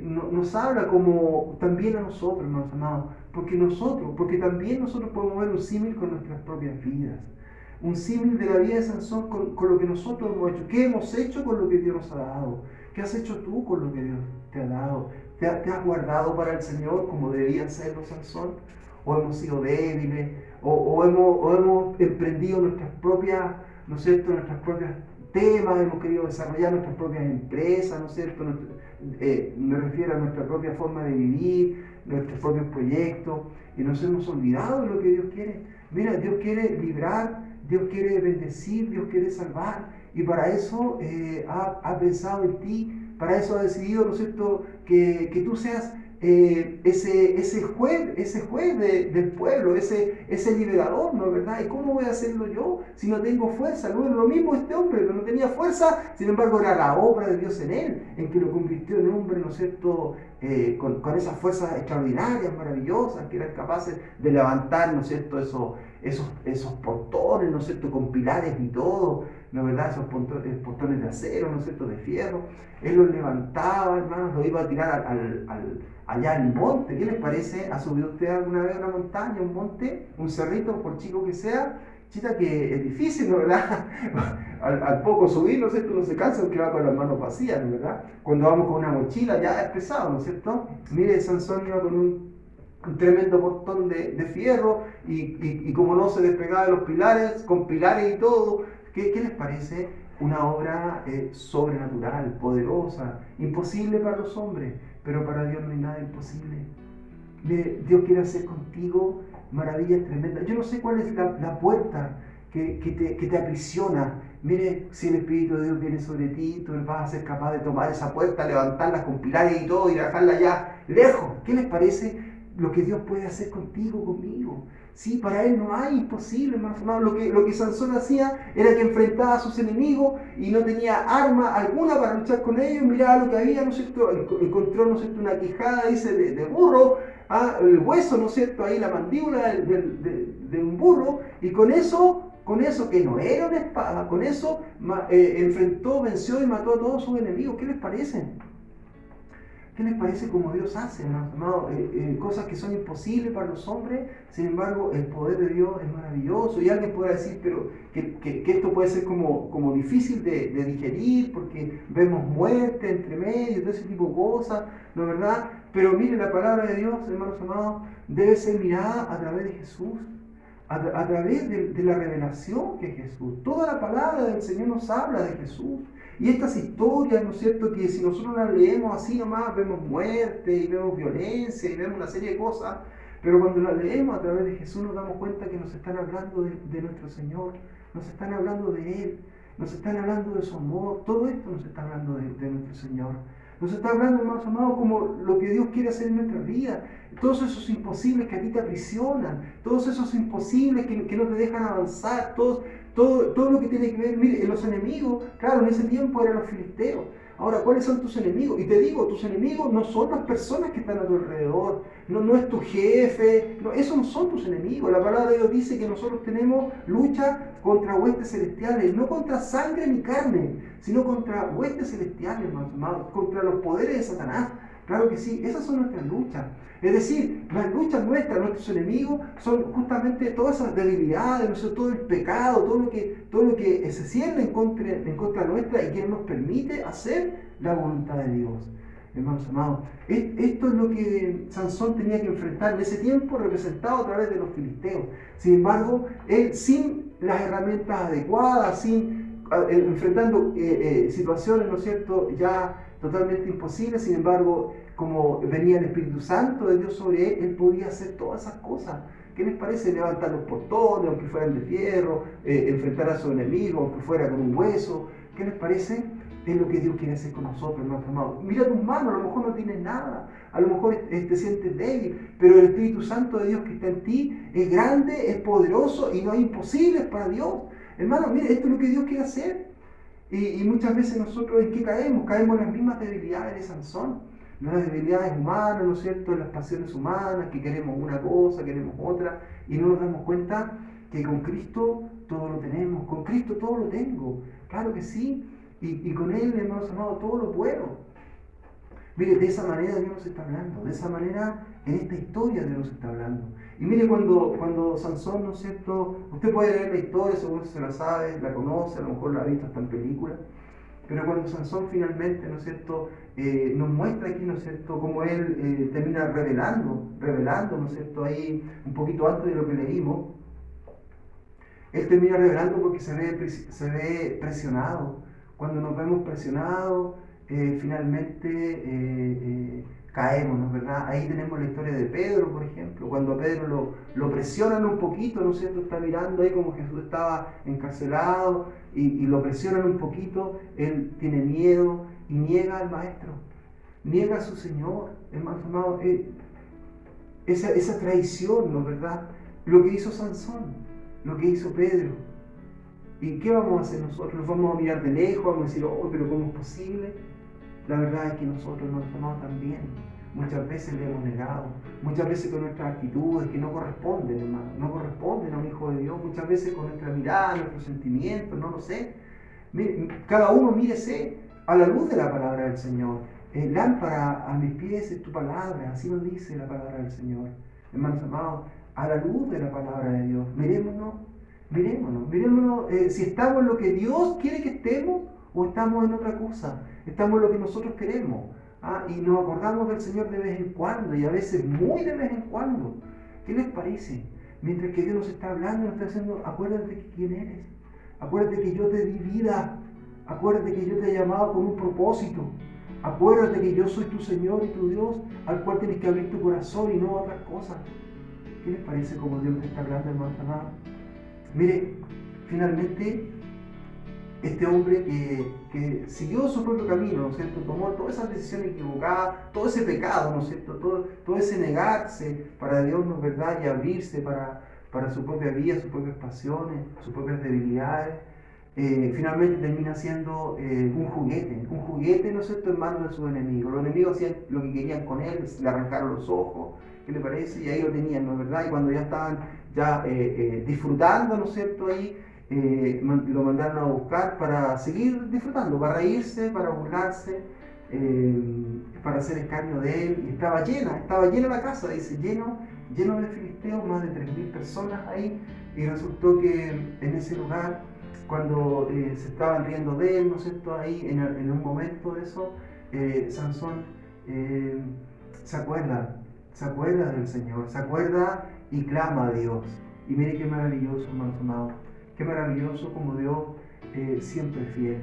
nos habla como también a nosotros, hermanos amados, porque también nosotros podemos ver un símil con nuestras propias vidas, un símil de la vida de Sansón con lo que nosotros hemos hecho. ¿Qué hemos hecho con lo que Dios nos ha dado? ¿Qué has hecho tú con lo que Dios te ha dado? ¿Te has guardado para el Señor como debía serlo Sansón? ¿O hemos sido débiles? ¿O hemos emprendido nuestras propias, ¿no es cierto?, nuestras propias temas, hemos querido desarrollar nuestras propias empresas, ¿no es cierto? Me refiero a nuestra propia forma de vivir, nuestros propios proyectos, y nos hemos olvidado de lo que Dios quiere. Mira, Dios quiere librar, Dios quiere bendecir, Dios quiere salvar, y para eso ha pensado en ti, para eso ha decidido, ¿no es cierto?, que tú seas ese juez del pueblo, ese liberador, ¿no es verdad? ¿Y cómo voy a hacerlo yo si no tengo fuerza? No es lo mismo este hombre, que no tenía fuerza, sin embargo era la obra de Dios en él, en que lo convirtió en hombre, ¿no es cierto?, con esas fuerzas extraordinarias, maravillosas, que eran capaces de levantar, ¿no es cierto?, esos portones, ¿no es cierto?, con pilares y todo, ¿no es verdad?, esos portones de acero, ¿no es cierto?, de fierro. Él los levantaba, hermanos, los iba a tirar allá al monte. ¿Qué les parece? ¿Ha subido usted alguna vez a una montaña, un monte, un cerrito, por chico que sea? Chita, que es difícil, ¿no es verdad? al poco subir, ¿no es cierto?, uno se cansa porque va con las manos vacías, ¿no es verdad? Cuando vamos con una mochila ya es pesado, ¿no es cierto? Mire, Sansón iba con un tremendo portón de fierro y como no se despegaba de los pilares, con pilares y todo. ¿Qué les parece? Una obra sobrenatural, poderosa, imposible para los hombres, pero para Dios no hay nada imposible. Dios quiere hacer contigo maravillas tremendas. Yo no sé cuál es la puerta que te aprisiona. Mire, si el Espíritu de Dios viene sobre ti, tú vas a ser capaz de tomar esa puerta, levantarla con pilares y todo y dejarla allá lejos. ¿Qué les parece lo que Dios puede hacer contigo, conmigo? Sí, para Él no hay imposible, hermano. Lo que Sansón hacía era que enfrentaba a sus enemigos y no tenía arma alguna para luchar con ellos. Miraba lo que había, ¿no es cierto? Encontró, ¿no es cierto?, una quijada, dice, de burro, el hueso, ¿no es cierto?, ahí la mandíbula de un burro, y con eso que no era una espada, con eso enfrentó, venció y mató a todos sus enemigos. ¿Qué les parece? ¿Qué les parece como Dios hace, hermano? Cosas que son imposibles para los hombres, sin embargo, el poder de Dios es maravilloso. Y alguien podrá decir, pero que esto puede ser como difícil de digerir, porque vemos muerte entre medio, todo ese tipo de cosas, ¿no es verdad? Pero mire, la palabra de Dios, hermanos amados, debe ser mirada a través de Jesús, a través de la revelación que es Jesús. Toda la palabra del Señor nos habla de Jesús. Y estas historias, ¿no es cierto?, que si nosotros las leemos así nomás, vemos muerte y vemos violencia y vemos una serie de cosas, pero cuando las leemos a través de Jesús nos damos cuenta que nos están hablando de nuestro Señor, nos están hablando de Él, nos están hablando de su amor. Todo esto nos está hablando de nuestro Señor. Nos está hablando, hermanos amados, como lo que Dios quiere hacer en nuestra vida. Todos esos imposibles que a ti te aprisionan, todos esos imposibles que no te dejan avanzar, todo lo que tiene que ver, mire, los enemigos, claro, en ese tiempo eran los filisteos. Ahora, ¿cuáles son tus enemigos? Y te digo, tus enemigos no son las personas que están a tu alrededor, no es tu jefe, no, esos no son tus enemigos. La palabra de Dios dice que nosotros tenemos lucha contra huestes celestiales, no contra sangre ni carne, sino contra huestes celestiales, hermanos amados, contra los poderes de Satanás. Claro que sí, esas son nuestras luchas. Es decir, las luchas nuestras, nuestros enemigos, son justamente todas esas debilidades, ¿no sé?, todo el pecado, todo lo que se cierne en contra nuestra y que no nos permite hacer la voluntad de Dios. Hermanos amados, esto es lo que Sansón tenía que enfrentar en ese tiempo, representado a través de los filisteos. Sin embargo, él, sin las herramientas adecuadas, enfrentando situaciones, ¿no es cierto?, ya totalmente imposibles, sin embargo, como venía el Espíritu Santo de Dios sobre él, él podía hacer todas esas cosas. ¿Qué les parece? Levantar los portones, aunque fueran de fierro, enfrentar a su enemigo, aunque fuera con un hueso. ¿Qué les parece? Es lo que Dios quiere hacer con nosotros, hermanos amados. Mira tus manos, a lo mejor no tienes nada, a lo mejor te sientes débil, pero el Espíritu Santo de Dios que está en ti es grande, es poderoso y no hay imposibles para Dios. Hermanos, mire, esto es lo que Dios quiere hacer. Y muchas veces nosotros, ¿en qué caemos? Caemos en las mismas debilidades de Sansón, las debilidades humanas, ¿no es cierto?, en las pasiones humanas, que queremos una cosa, queremos otra, y no nos damos cuenta que con Cristo todo lo tenemos, con Cristo todo lo tengo, claro que sí, y con Él, hermanos amados, todo lo puedo. Mire, de esa manera Dios nos está hablando, de esa manera en esta historia Dios nos está hablando. Y mire, cuando Sansón, ¿no es cierto?, usted puede leer la historia, según se la sabe, la conoce, a lo mejor la ha visto hasta en películas, pero cuando Sansón finalmente, ¿no es cierto?, nos muestra aquí, ¿no es cierto?, cómo él termina revelando, ¿no es cierto?, ahí un poquito antes de lo que leímos, él termina revelando porque se ve presionado. Cuando nos vemos presionados, finalmente caemos, ¿no es verdad? Ahí tenemos la historia de Pedro, por ejemplo, cuando a Pedro lo presionan un poquito, ¿no es cierto?, está mirando ahí como Jesús estaba encarcelado y lo presionan un poquito, él tiene miedo y niega al maestro. niega a su Señor, hermanos amados, esa traición, ¿no es verdad? Lo que hizo Sansón, lo que hizo Pedro. ¿Y qué vamos a hacer nosotros? ¿Nos vamos a mirar de lejos? ¿Vamos a decir, oh, pero cómo es posible? La verdad es que nosotros, hermanos amados, también muchas veces le hemos negado, muchas veces con nuestras actitudes que no corresponden, hermano, no corresponden a un hijo de Dios, muchas veces con nuestra mirada, nuestros sentimientos, no lo sé. Cada uno mírese a la luz de la palabra del Señor. Lámpara a mis pies es tu palabra, así nos dice la palabra del Señor. Hermanos amados, a la luz de la palabra de Dios, mirémonos si estamos en lo que Dios quiere que estemos o estamos en otra cosa, estamos en lo que nosotros queremos. Y nos acordamos del Señor de vez en cuando, y a veces muy de vez en cuando. ¿Qué les parece? Mientras que Dios nos está hablando, nos está diciendo, acuérdate de quién eres, acuérdate que yo te di vida, acuérdate que yo te he llamado con un propósito, acuérdate que yo soy tu Señor y tu Dios, al cual tienes que abrir tu corazón y no a otras cosas. ¿Qué les parece como Dios nos está hablando, hermanos amados? Mire, finalmente, este hombre que siguió su propio camino, ¿no es cierto? Tomó todas esas decisiones equivocadas, todo ese pecado, ¿no es cierto? Todo ese negarse para Dios, ¿no es verdad? Y abrirse para su propia vida, sus propias pasiones, sus propias debilidades. Finalmente termina siendo un juguete, ¿no es cierto?, en manos de sus enemigos. Los enemigos hacían lo que querían con él, le arrancaron los ojos, ¿qué le parece? Y ahí lo tenían, ¿no es verdad? Y cuando ya estaban disfrutando, ¿no es cierto?, ahí lo mandaron a buscar para seguir disfrutando, para reírse, para burlarse, para hacer escarnio de él. Y estaba llena la casa, dice, lleno de filisteos, más de 3.000 personas ahí. Y resultó que en ese lugar, cuando se estaban riendo de él, ¿no es cierto?, ahí en un momento de eso, Sansón se acuerda del Señor, se acuerda y clama a Dios. Y mire qué maravilloso, hermanos amados, qué maravilloso como Dios siempre es fiel.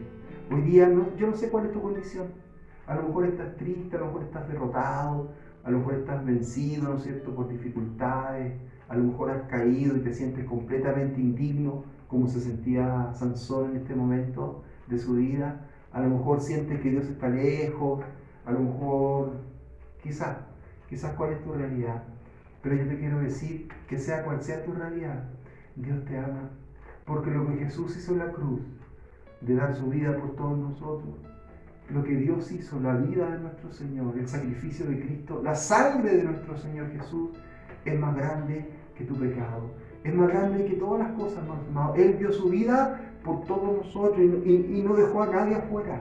Hoy día yo no sé cuál es tu condición. A lo mejor estás triste, a lo mejor estás derrotado, a lo mejor estás vencido, ¿no es cierto?, por dificultades, a lo mejor has caído y te sientes completamente indigno, como se sentía Sansón en este momento de su vida. A lo mejor sientes que Dios está lejos, a lo mejor, quizás cuál es tu realidad. Pero yo te quiero decir que sea cual sea tu realidad, Dios te ama, porque lo que Jesús hizo en la cruz, de dar su vida por todos nosotros, lo que Dios hizo, la vida de nuestro Señor, el sacrificio de Cristo, la sangre de nuestro Señor Jesús, es más grande que tu pecado, es más grande que todas las cosas, hermanos amados. Él dio su vida por todos nosotros y no dejó a nadie afuera.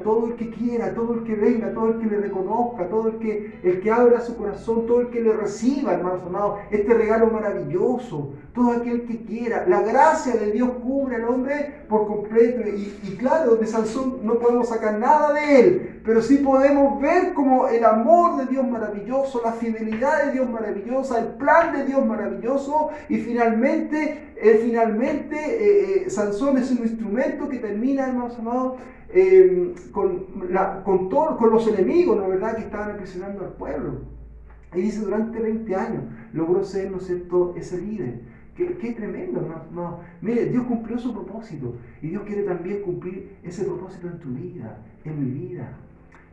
Todo el que quiera, todo el que venga, todo el que le reconozca, todo el que abra su corazón, todo el que le reciba, hermanos amados, este regalo maravilloso, todo aquel que quiera. La gracia de Dios cubre al hombre por completo. Y claro, de Sansón no podemos sacar nada de él, pero sí podemos ver como el amor de Dios maravilloso, la fidelidad de Dios maravillosa, el plan de Dios maravilloso, y finalmente Sansón es un instrumento que termina, hermanos amados, con los enemigos, ¿no es verdad?, que estaban aprisionando al pueblo. Y dice, durante 20 años logró ser, ¿no es cierto?, ese líder. Qué tremendo, ¿no? Mire, Dios cumplió su propósito y Dios quiere también cumplir ese propósito en tu vida, en mi vida.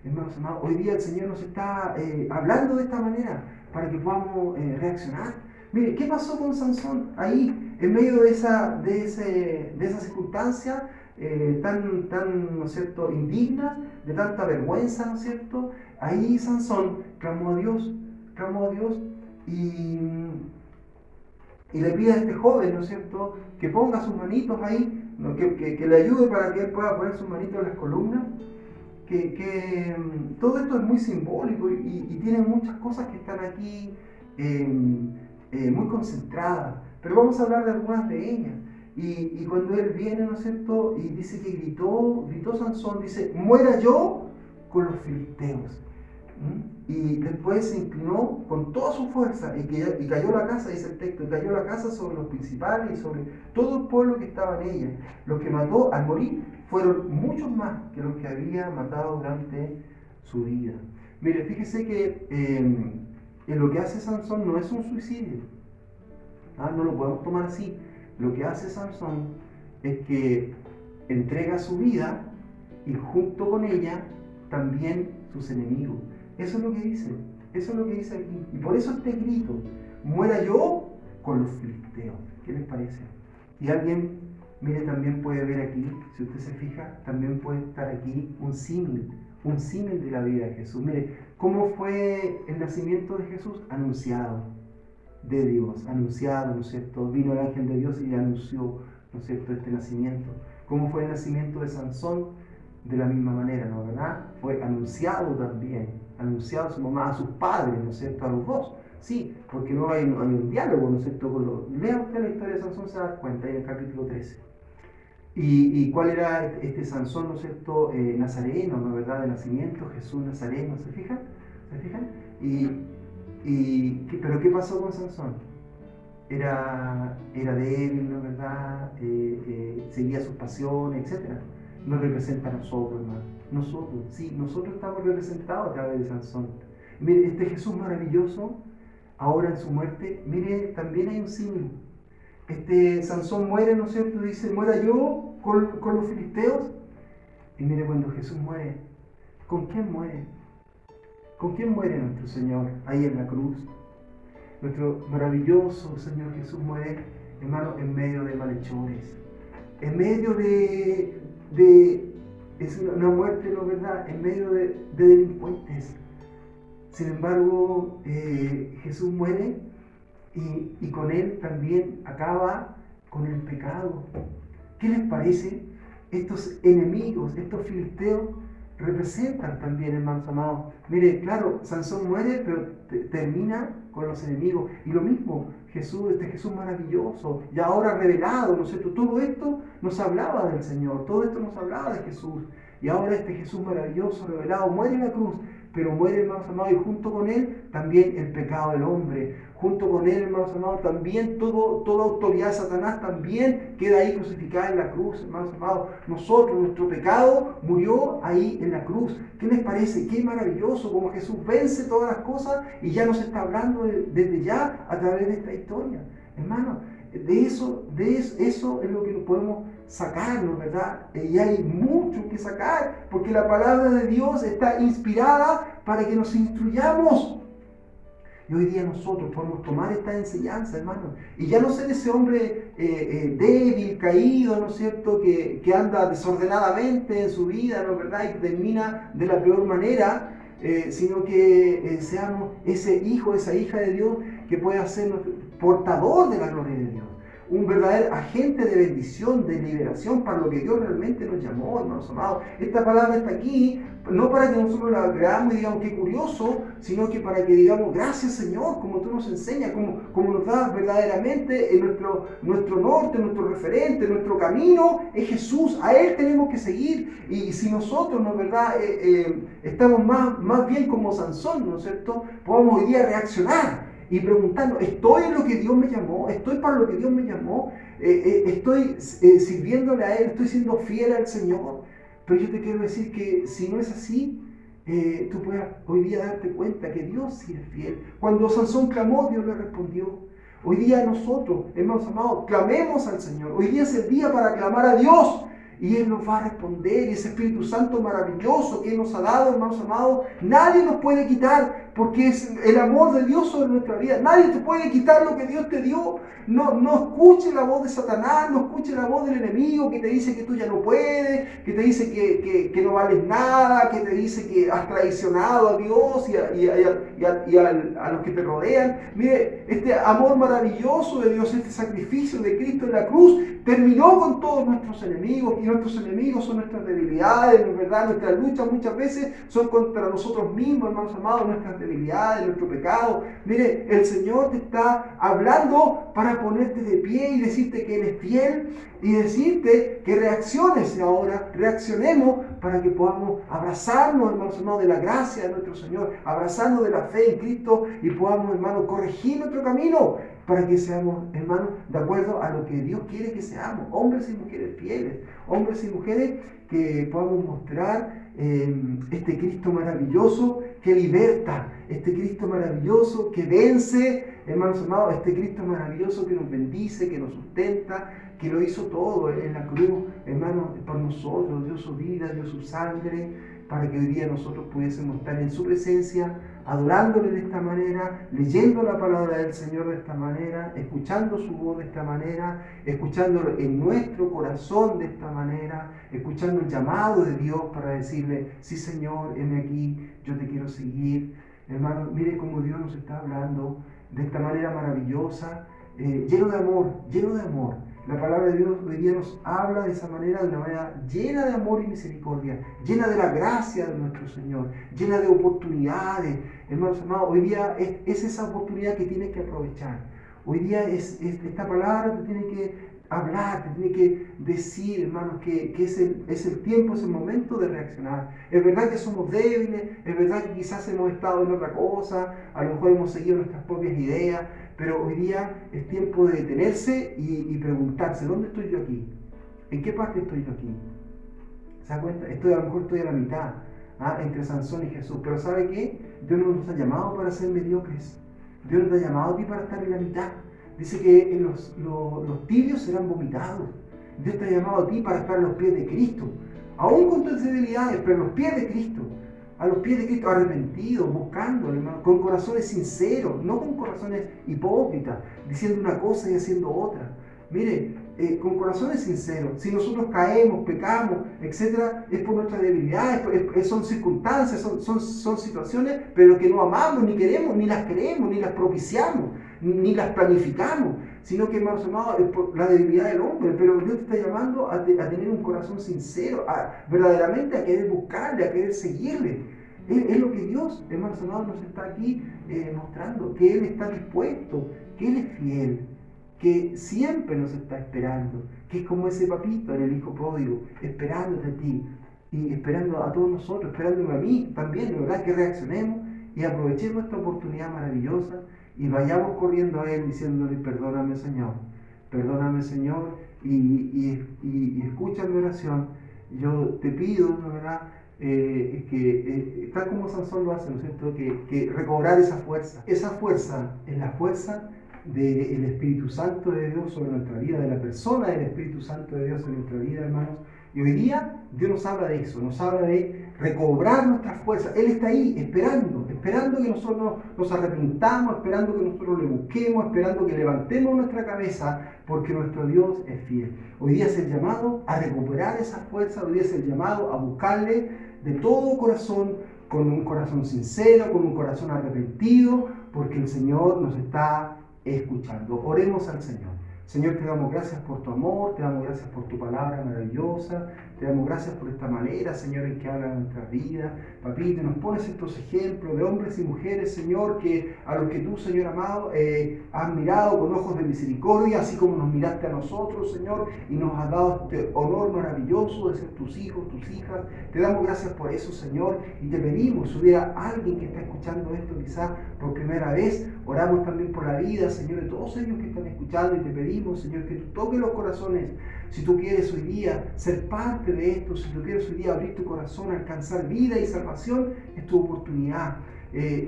Hermanos amados, hoy día el Señor nos está hablando de esta manera para que podamos reaccionar. Mire, ¿qué pasó con Sansón ahí, en medio de esa circunstancia tan, ¿no es cierto?, indigna, de tanta vergüenza, ¿no es cierto? Ahí Sansón clamó a Dios y le pide a este joven, ¿no es cierto?, que ponga sus manitos ahí, ¿no?, que le ayude para que él pueda poner sus manitos en las columnas. Todo esto es muy simbólico y tiene muchas cosas que están aquí muy concentradas, pero vamos a hablar de algunas de ellas. Y cuando él viene, ¿no es cierto?, y dice que gritó Sansón, dice, muera yo con los filisteos. Y después se inclinó con toda su fuerza y cayó la casa, dice el texto, cayó la casa sobre los principales y sobre todo el pueblo que estaba en ella. Los que mató al morir fueron muchos más que los que había matado durante su vida. Mire, fíjese que en lo que hace Sansón no es un suicidio. No lo podemos tomar así. Lo que hace Sansón es que entrega su vida y junto con ella también sus enemigos. Eso es lo que dice. Eso es lo que dice aquí. Y por eso este grito, muera yo con los filisteos. ¿Qué les parece? Y alguien, mire, también puede ver aquí, si usted se fija, también puede estar aquí un símil de la vida de Jesús. Mire, ¿cómo fue el nacimiento de Jesús? Anunciado de Dios, anunciado, ¿no es cierto? Vino el ángel de Dios y anunció, ¿no es cierto?, este nacimiento. ¿Cómo fue el nacimiento de Sansón? De la misma manera, ¿no? ¿Verdad? Fue anunciado también, anunciado a su mamá, a sus padres, ¿no es cierto?, a los dos. Sí, porque no hay un diálogo, ¿no es cierto? Lea usted la historia de Sansón, se da cuenta, ahí en el capítulo 13. ¿Y cuál era este Sansón, ¿no es cierto?, nazareno, ¿no? ¿Verdad?, de nacimiento, Jesús nazareno, ¿se fijan? ¿Se fijan? ¿Pero qué pasó con Sansón? Era débil, ¿no? ¿Verdad? Seguía sus pasiones, etc. Nos representa a nosotros, hermano. Nosotros estamos representados a través de Sansón. Mire, este Jesús maravilloso, ahora en su muerte, mire, también hay un símil. Sansón muere, ¿no es cierto? Dice, muera yo con los filisteos. Y mire, cuando Jesús muere, ¿con quién muere? ¿Con quién muere nuestro Señor ahí en la cruz? Nuestro maravilloso Señor Jesús muere, hermano, en medio de malhechores. En medio es una muerte, ¿no, verdad? En medio de delincuentes. Sin embargo, Jesús muere y con él también acaba con el pecado. ¿Qué les parece? Estos enemigos, estos filisteos, representan también, hermanos amados. Mire, claro, Sansón muere, pero termina con los enemigos. Y lo mismo, Jesús maravilloso, y ahora revelado, ¿no es cierto? Todo esto nos hablaba del Señor, todo esto nos hablaba de Jesús. Y ahora este Jesús maravilloso, revelado, muere en la cruz, pero muere, hermanos amados, y junto con él también el pecado del hombre. Junto con él, hermanos amados, también toda autoridad de Satanás también queda ahí crucificada en la cruz, hermanos amados. Nuestro pecado murió ahí en la cruz. ¿Qué les parece? Qué maravilloso como Jesús vence todas las cosas y ya nos está hablando desde ya a través de esta historia. Hermano, eso es lo que podemos sacarnos, ¿verdad? Y hay mucho que sacar, porque la palabra de Dios está inspirada para que nos instruyamos. Y hoy día nosotros podemos tomar esta enseñanza, hermano, y ya no ser ese hombre débil, caído, ¿no es cierto?, que anda desordenadamente en su vida, ¿no es verdad?, y que termina de la peor manera, sino que seamos ese hijo, esa hija de Dios que pueda ser portador de la gloria de Dios. Un verdadero agente de bendición, de liberación para lo que Dios realmente nos llamó, hermanos amados. Esta palabra está aquí, no para que nosotros la veamos y digamos qué curioso, sino que para que digamos gracias Señor, como tú nos enseñas, como nos das verdaderamente en nuestro norte, nuestro referente, nuestro camino es Jesús. A Él tenemos que seguir. Y si nosotros, ¿no es verdad?, estamos más bien como Sansón, ¿no es cierto?, podamos hoy día reaccionar y preguntarnos, ¿estoy en lo que Dios me llamó? ¿Estoy para lo que Dios me llamó? ¿Estoy sirviéndole a Él? ¿Estoy siendo fiel al Señor? Pero yo te quiero decir que si no es así, tú puedas hoy día darte cuenta que Dios sí es fiel. Cuando Sansón clamó, Dios le respondió. Hoy día nosotros, hermanos amados, clamemos al Señor. Hoy día es el día para clamar a Dios. Y Él nos va a responder, y ese Espíritu Santo maravilloso que Él nos ha dado, hermanos amados, nadie nos puede quitar, porque es el amor de Dios sobre nuestra vida. Nadie te puede quitar lo que Dios te dio. No escuche la voz de Satanás, no escuche la voz del enemigo que te dice que tú ya no puedes, que te dice que no vales nada, que te dice que has traicionado a Dios y a los que te rodean. Mire, este amor maravilloso de Dios, este sacrificio de Cristo en la cruz, terminó con todos nuestros enemigos, y nuestros enemigos son nuestras debilidades, ¿no es verdad? Nuestras luchas muchas veces son contra nosotros mismos, hermanos amados, nuestras debilidades, nuestro pecado. Mire, el Señor te está hablando para ponerte de pie y decirte que Él es fiel y decirte que reacciones ahora, reaccionemos para que podamos abrazarnos, hermanos amados, de la gracia de nuestro Señor, abrazarnos de la fe en Cristo y podamos, hermanos, corregir nuestro camino para que seamos, hermanos, de acuerdo a lo que Dios quiere que seamos, hombres y mujeres fieles, hombres y mujeres que podamos mostrar este Cristo maravilloso que liberta, este Cristo maravilloso que vence, hermanos amados, este Cristo maravilloso que nos bendice, que nos sustenta, que lo hizo todo en la cruz, hermanos, por nosotros, dio su vida, dio su sangre, para que hoy día nosotros pudiésemos estar en su presencia, adorándole de esta manera, leyendo la palabra del Señor de esta manera, escuchando su voz de esta manera, escuchándolo en nuestro corazón de esta manera, escuchando el llamado de Dios para decirle, sí Señor, heme aquí, yo te quiero seguir. Hermano, mire cómo Dios nos está hablando de esta manera maravillosa, lleno de amor, lleno de amor. La palabra de Dios hoy día nos habla de esa manera, de una manera llena de amor y misericordia, llena de la gracia de nuestro Señor, llena de oportunidades. Hermanos amados, hoy día es esa oportunidad que tienes que aprovechar. Hoy día esta palabra te tiene que hablar, te tiene que decir, hermanos, que es el tiempo, es el momento de reaccionar. Es verdad que somos débiles, es verdad que quizás hemos estado en otra cosa, a lo mejor hemos seguido nuestras propias ideas, pero hoy día es tiempo de detenerse y preguntarse, ¿dónde estoy yo aquí? ¿En qué parte estoy yo aquí? ¿Se da cuenta? A lo mejor estoy a la mitad, entre Sansón y Jesús, pero ¿sabe qué? Dios no nos ha llamado para ser mediocres. Dios nos ha llamado a ti para estar en la mitad. Dice que los tibios serán vomitados. Dios te ha llamado a ti para estar a los pies de Cristo, aún con tus debilidades, pero a los pies de Cristo. A los pies de Cristo, arrepentidos, buscando, hermano, con corazones sinceros, no con corazones hipócritas, diciendo una cosa y haciendo otra. Mire, con corazones sinceros, si nosotros caemos, pecamos, etc., es por nuestras debilidades, son circunstancias, son situaciones, pero que no amamos, ni queremos, ni las creemos, ni las propiciamos, ni las planificamos, sino que, hermanos amados, es por la debilidad del hombre. Pero Dios te está llamando a tener un corazón sincero, verdaderamente a querer buscarle, a querer seguirle. Es lo que Dios, hermanos amados, nos está aquí mostrando, que Él está dispuesto, que Él es fiel, que siempre nos está esperando, que es como ese papito en el hijo pródigo, esperándote a ti y esperando a todos nosotros, esperándome a mí también, de verdad, que reaccionemos y aprovechemos esta oportunidad maravillosa y vayamos corriendo a Él diciéndole, perdóname Señor, y escucha mi oración. Yo te pido, de verdad, tal como Sansón lo hace, ¿no es cierto?, que recobrar esa fuerza es la fuerza del Espíritu Santo de Dios sobre nuestra vida, de la persona del Espíritu Santo de Dios sobre nuestra vida, hermanos. Y hoy día Dios nos habla de eso, nos habla de recobrar nuestras fuerzas. Él está ahí esperando que nosotros nos arrepintamos, esperando que nosotros le busquemos, esperando que levantemos nuestra cabeza, porque nuestro Dios es fiel. Hoy día es el llamado a recuperar esa fuerza, hoy día es el llamado a buscarle de todo corazón, con un corazón sincero, con un corazón arrepentido, porque el Señor nos está escuchando. Oremos al Señor. Señor, te damos gracias por tu amor, te damos gracias por tu palabra maravillosa, te damos gracias por esta manera, Señor, en que habla nuestra vida. Papito, nos pones estos ejemplos de hombres y mujeres, Señor, que a los que tú, Señor amado, has mirado con ojos de misericordia, así como nos miraste a nosotros, Señor, y nos has dado este honor maravilloso de ser tus hijos, tus hijas. Te damos gracias por eso, Señor, y te pedimos, si hubiera alguien que está escuchando esto quizás por primera vez, oramos también por la vida, Señor, de todos ellos que están escuchando, y te pedimos, Señor, que tú toques los corazones. Si tú quieres hoy día ser parte de esto, si tú quieres hoy día abrir tu corazón, alcanzar vida y salvación, es tu oportunidad.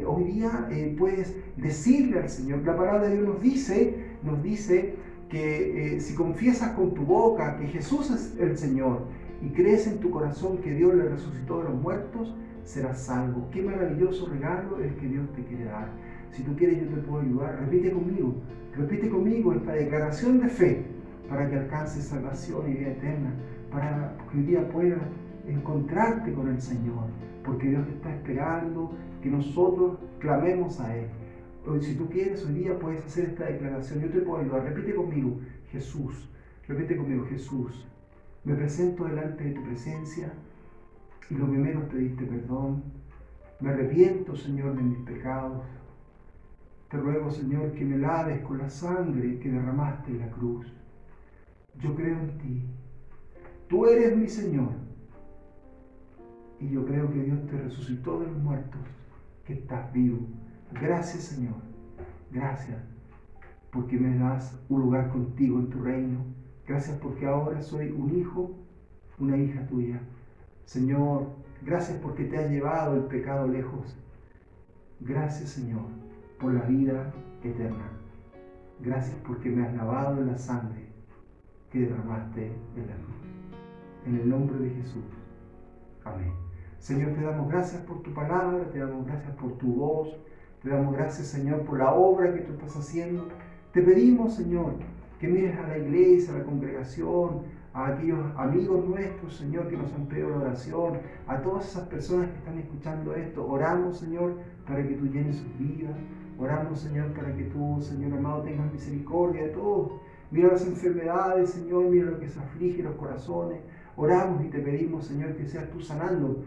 Hoy día puedes decirle al Señor, la palabra de Dios nos dice que si confiesas con tu boca que Jesús es el Señor y crees en tu corazón que Dios le resucitó de los muertos, serás salvo. Qué maravilloso regalo el que Dios te quiere dar. Si tú quieres, yo te puedo ayudar. Repite conmigo esta declaración de fe para que alcances salvación y vida eterna, para que hoy día puedas encontrarte con el Señor, porque Dios te está esperando que nosotros clamemos a Él. Si tú quieres, hoy día puedes hacer esta declaración. Yo te puedo ayudar. Repite conmigo, Jesús. Repite conmigo, Jesús. Me presento delante de tu presencia y lo primero es pedirte perdón. Me arrepiento, Señor, de mis pecados. Te ruego, Señor, que me laves con la sangre que derramaste en la cruz. Yo creo en ti. Tú eres mi Señor. Y yo creo que Dios te resucitó de los muertos, que estás vivo. Gracias, Señor. Gracias porque me das un lugar contigo en tu reino. Gracias porque ahora soy un hijo, una hija tuya. Señor, gracias porque te has llevado el pecado lejos. Gracias, Señor, por la vida eterna. Gracias porque me has lavado en la sangre que derramaste en la cruz. En el nombre de Jesús. Amén. Señor, te damos gracias por tu palabra, te damos gracias por tu voz, te damos gracias, Señor, por la obra que tú estás haciendo. Te pedimos, Señor, que mires a la iglesia, a la congregación, a aquellos amigos nuestros, Señor, que nos han pedido la oración, a todas esas personas que están escuchando esto. Oramos, Señor, para que tú llenes sus vidas. Oramos, Señor, para que tú, Señor amado, tengas misericordia de todos. Mira las enfermedades, Señor, mira lo que se aflige los corazones. Oramos y te pedimos, Señor, que seas tú sanando,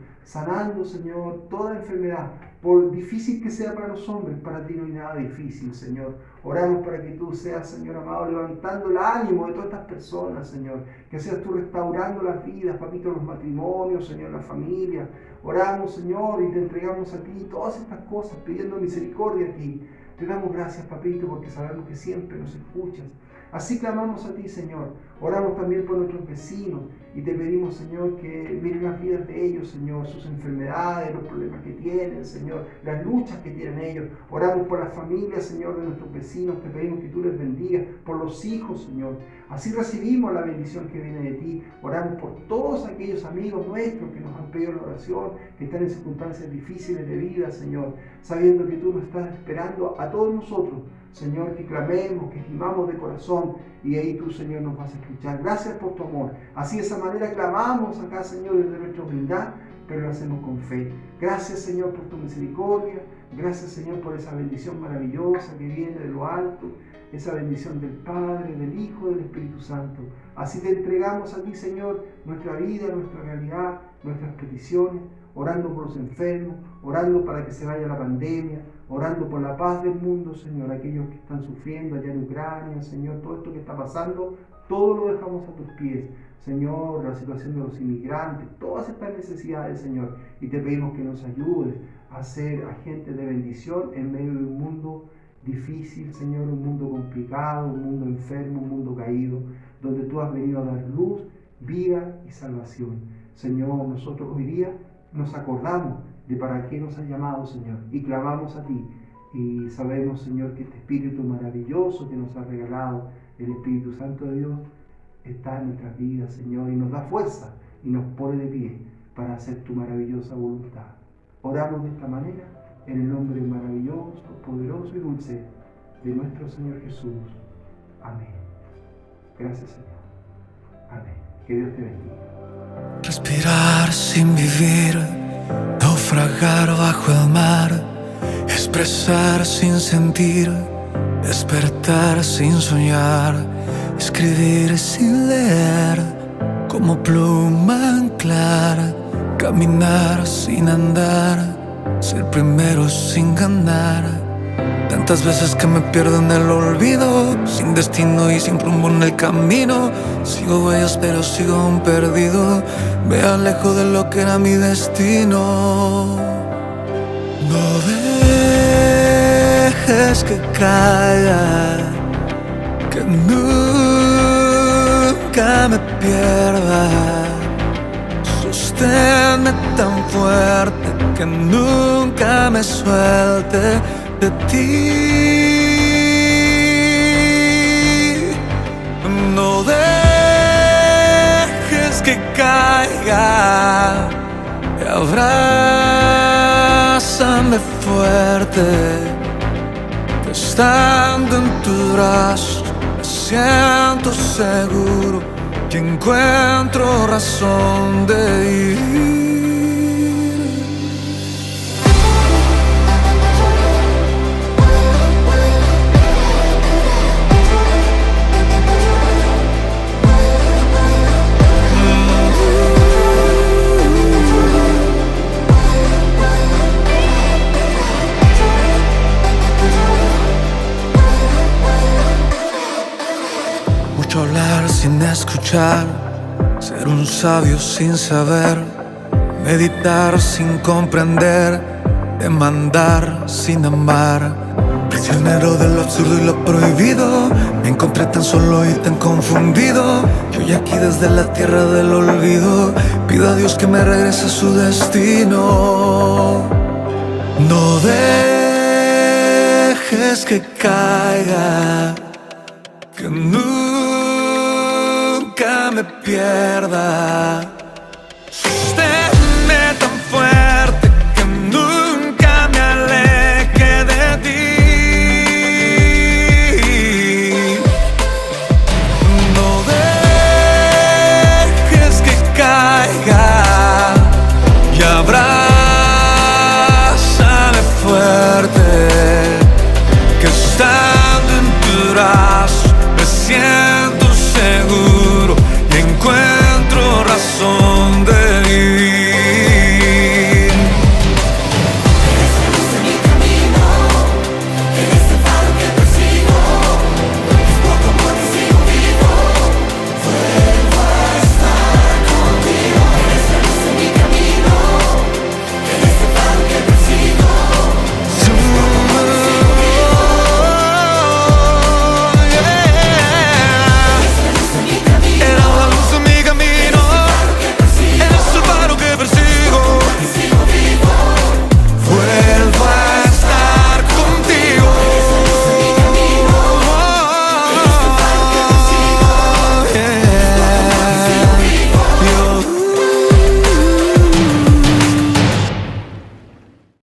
Señor, toda enfermedad. Por difícil que sea para los hombres, para ti no hay nada difícil, Señor. Oramos para que tú seas, Señor amado, levantando el ánimo de todas estas personas, Señor. Que seas tú restaurando las vidas, papito, los matrimonios, Señor, la familia. Oramos, Señor, y te entregamos a ti todas estas cosas, pidiendo misericordia a ti. Te damos gracias, papito, porque sabemos que siempre nos escuchas. Así clamamos a ti, Señor. Oramos también por nuestros vecinos y te pedimos, Señor, que miren las vidas de ellos, Señor, sus enfermedades, los problemas que tienen, Señor, las luchas que tienen ellos. Oramos por las familias, Señor, de nuestros vecinos. Te pedimos que tú les bendigas, por los hijos, Señor. Así recibimos la bendición que viene de ti. Oramos por todos aquellos amigos nuestros que nos han pedido la oración, que están en circunstancias difíciles de vida, Señor, sabiendo que tú nos estás esperando a todos nosotros, Señor, que clamemos, que gimamos de corazón, y ahí tú, Señor, nos vas a escuchar. Gracias por tu amor. Así de esa manera clamamos acá, Señor, desde nuestra humildad, pero lo hacemos con fe. Gracias, Señor, por tu misericordia. Gracias, Señor, por esa bendición maravillosa que viene de lo alto, esa bendición del Padre, del Hijo y del Espíritu Santo. Así te entregamos a ti, Señor, nuestra vida, nuestra realidad, nuestras peticiones, orando por los enfermos, orando para que se vaya la pandemia, orando por la paz del mundo, Señor, aquellos que están sufriendo allá en Ucrania, Señor, todo esto que está pasando, todo lo dejamos a tus pies, Señor, la situación de los inmigrantes, todas estas necesidades, Señor, y te pedimos que nos ayudes a ser agentes de bendición en medio de un mundo difícil, Señor, un mundo complicado, un mundo enfermo, un mundo caído, donde tú has venido a dar luz, vida y salvación. Señor, nosotros hoy día nos acordamos de para qué nos has llamado, Señor, y clamamos a ti, y sabemos, Señor, que este Espíritu maravilloso que nos ha regalado, el Espíritu Santo de Dios, está en nuestras vidas, Señor, y nos da fuerza y nos pone de pie para hacer tu maravillosa voluntad. Oramos de esta manera en el nombre maravilloso, poderoso y dulce de nuestro Señor Jesús. Amén. Gracias, Señor. Amén. Que Dios te bendiga. Respirar sin vivir, naufragar bajo el mar, expresar sin sentir, despertar sin soñar, escribir sin leer, como pluma anclar, caminar sin andar, ser primero sin ganar. Tantas veces que me pierdo en el olvido, sin destino y sin rumbo en el camino. Sigo huellas pero sigo aún perdido, me alejo de lo que era mi destino. No dejes que caiga, que nunca me pierda. Sosténme tan fuerte que nunca me suelte de ti. No dejes que caiga, abrázame fuerte, que estando en tus brazos me siento seguro, que encuentro razón de ir. Hablar sin escuchar, ser un sabio sin saber, meditar sin comprender, demandar sin amar. Prisionero de lo absurdo y lo prohibido, me encontré tan solo y tan confundido. Y hoy aquí desde la tierra del olvido, pido a Dios que me regrese a su destino. No dejes que caiga, que nunca me pierda. Sosténme tan fuerte y sigo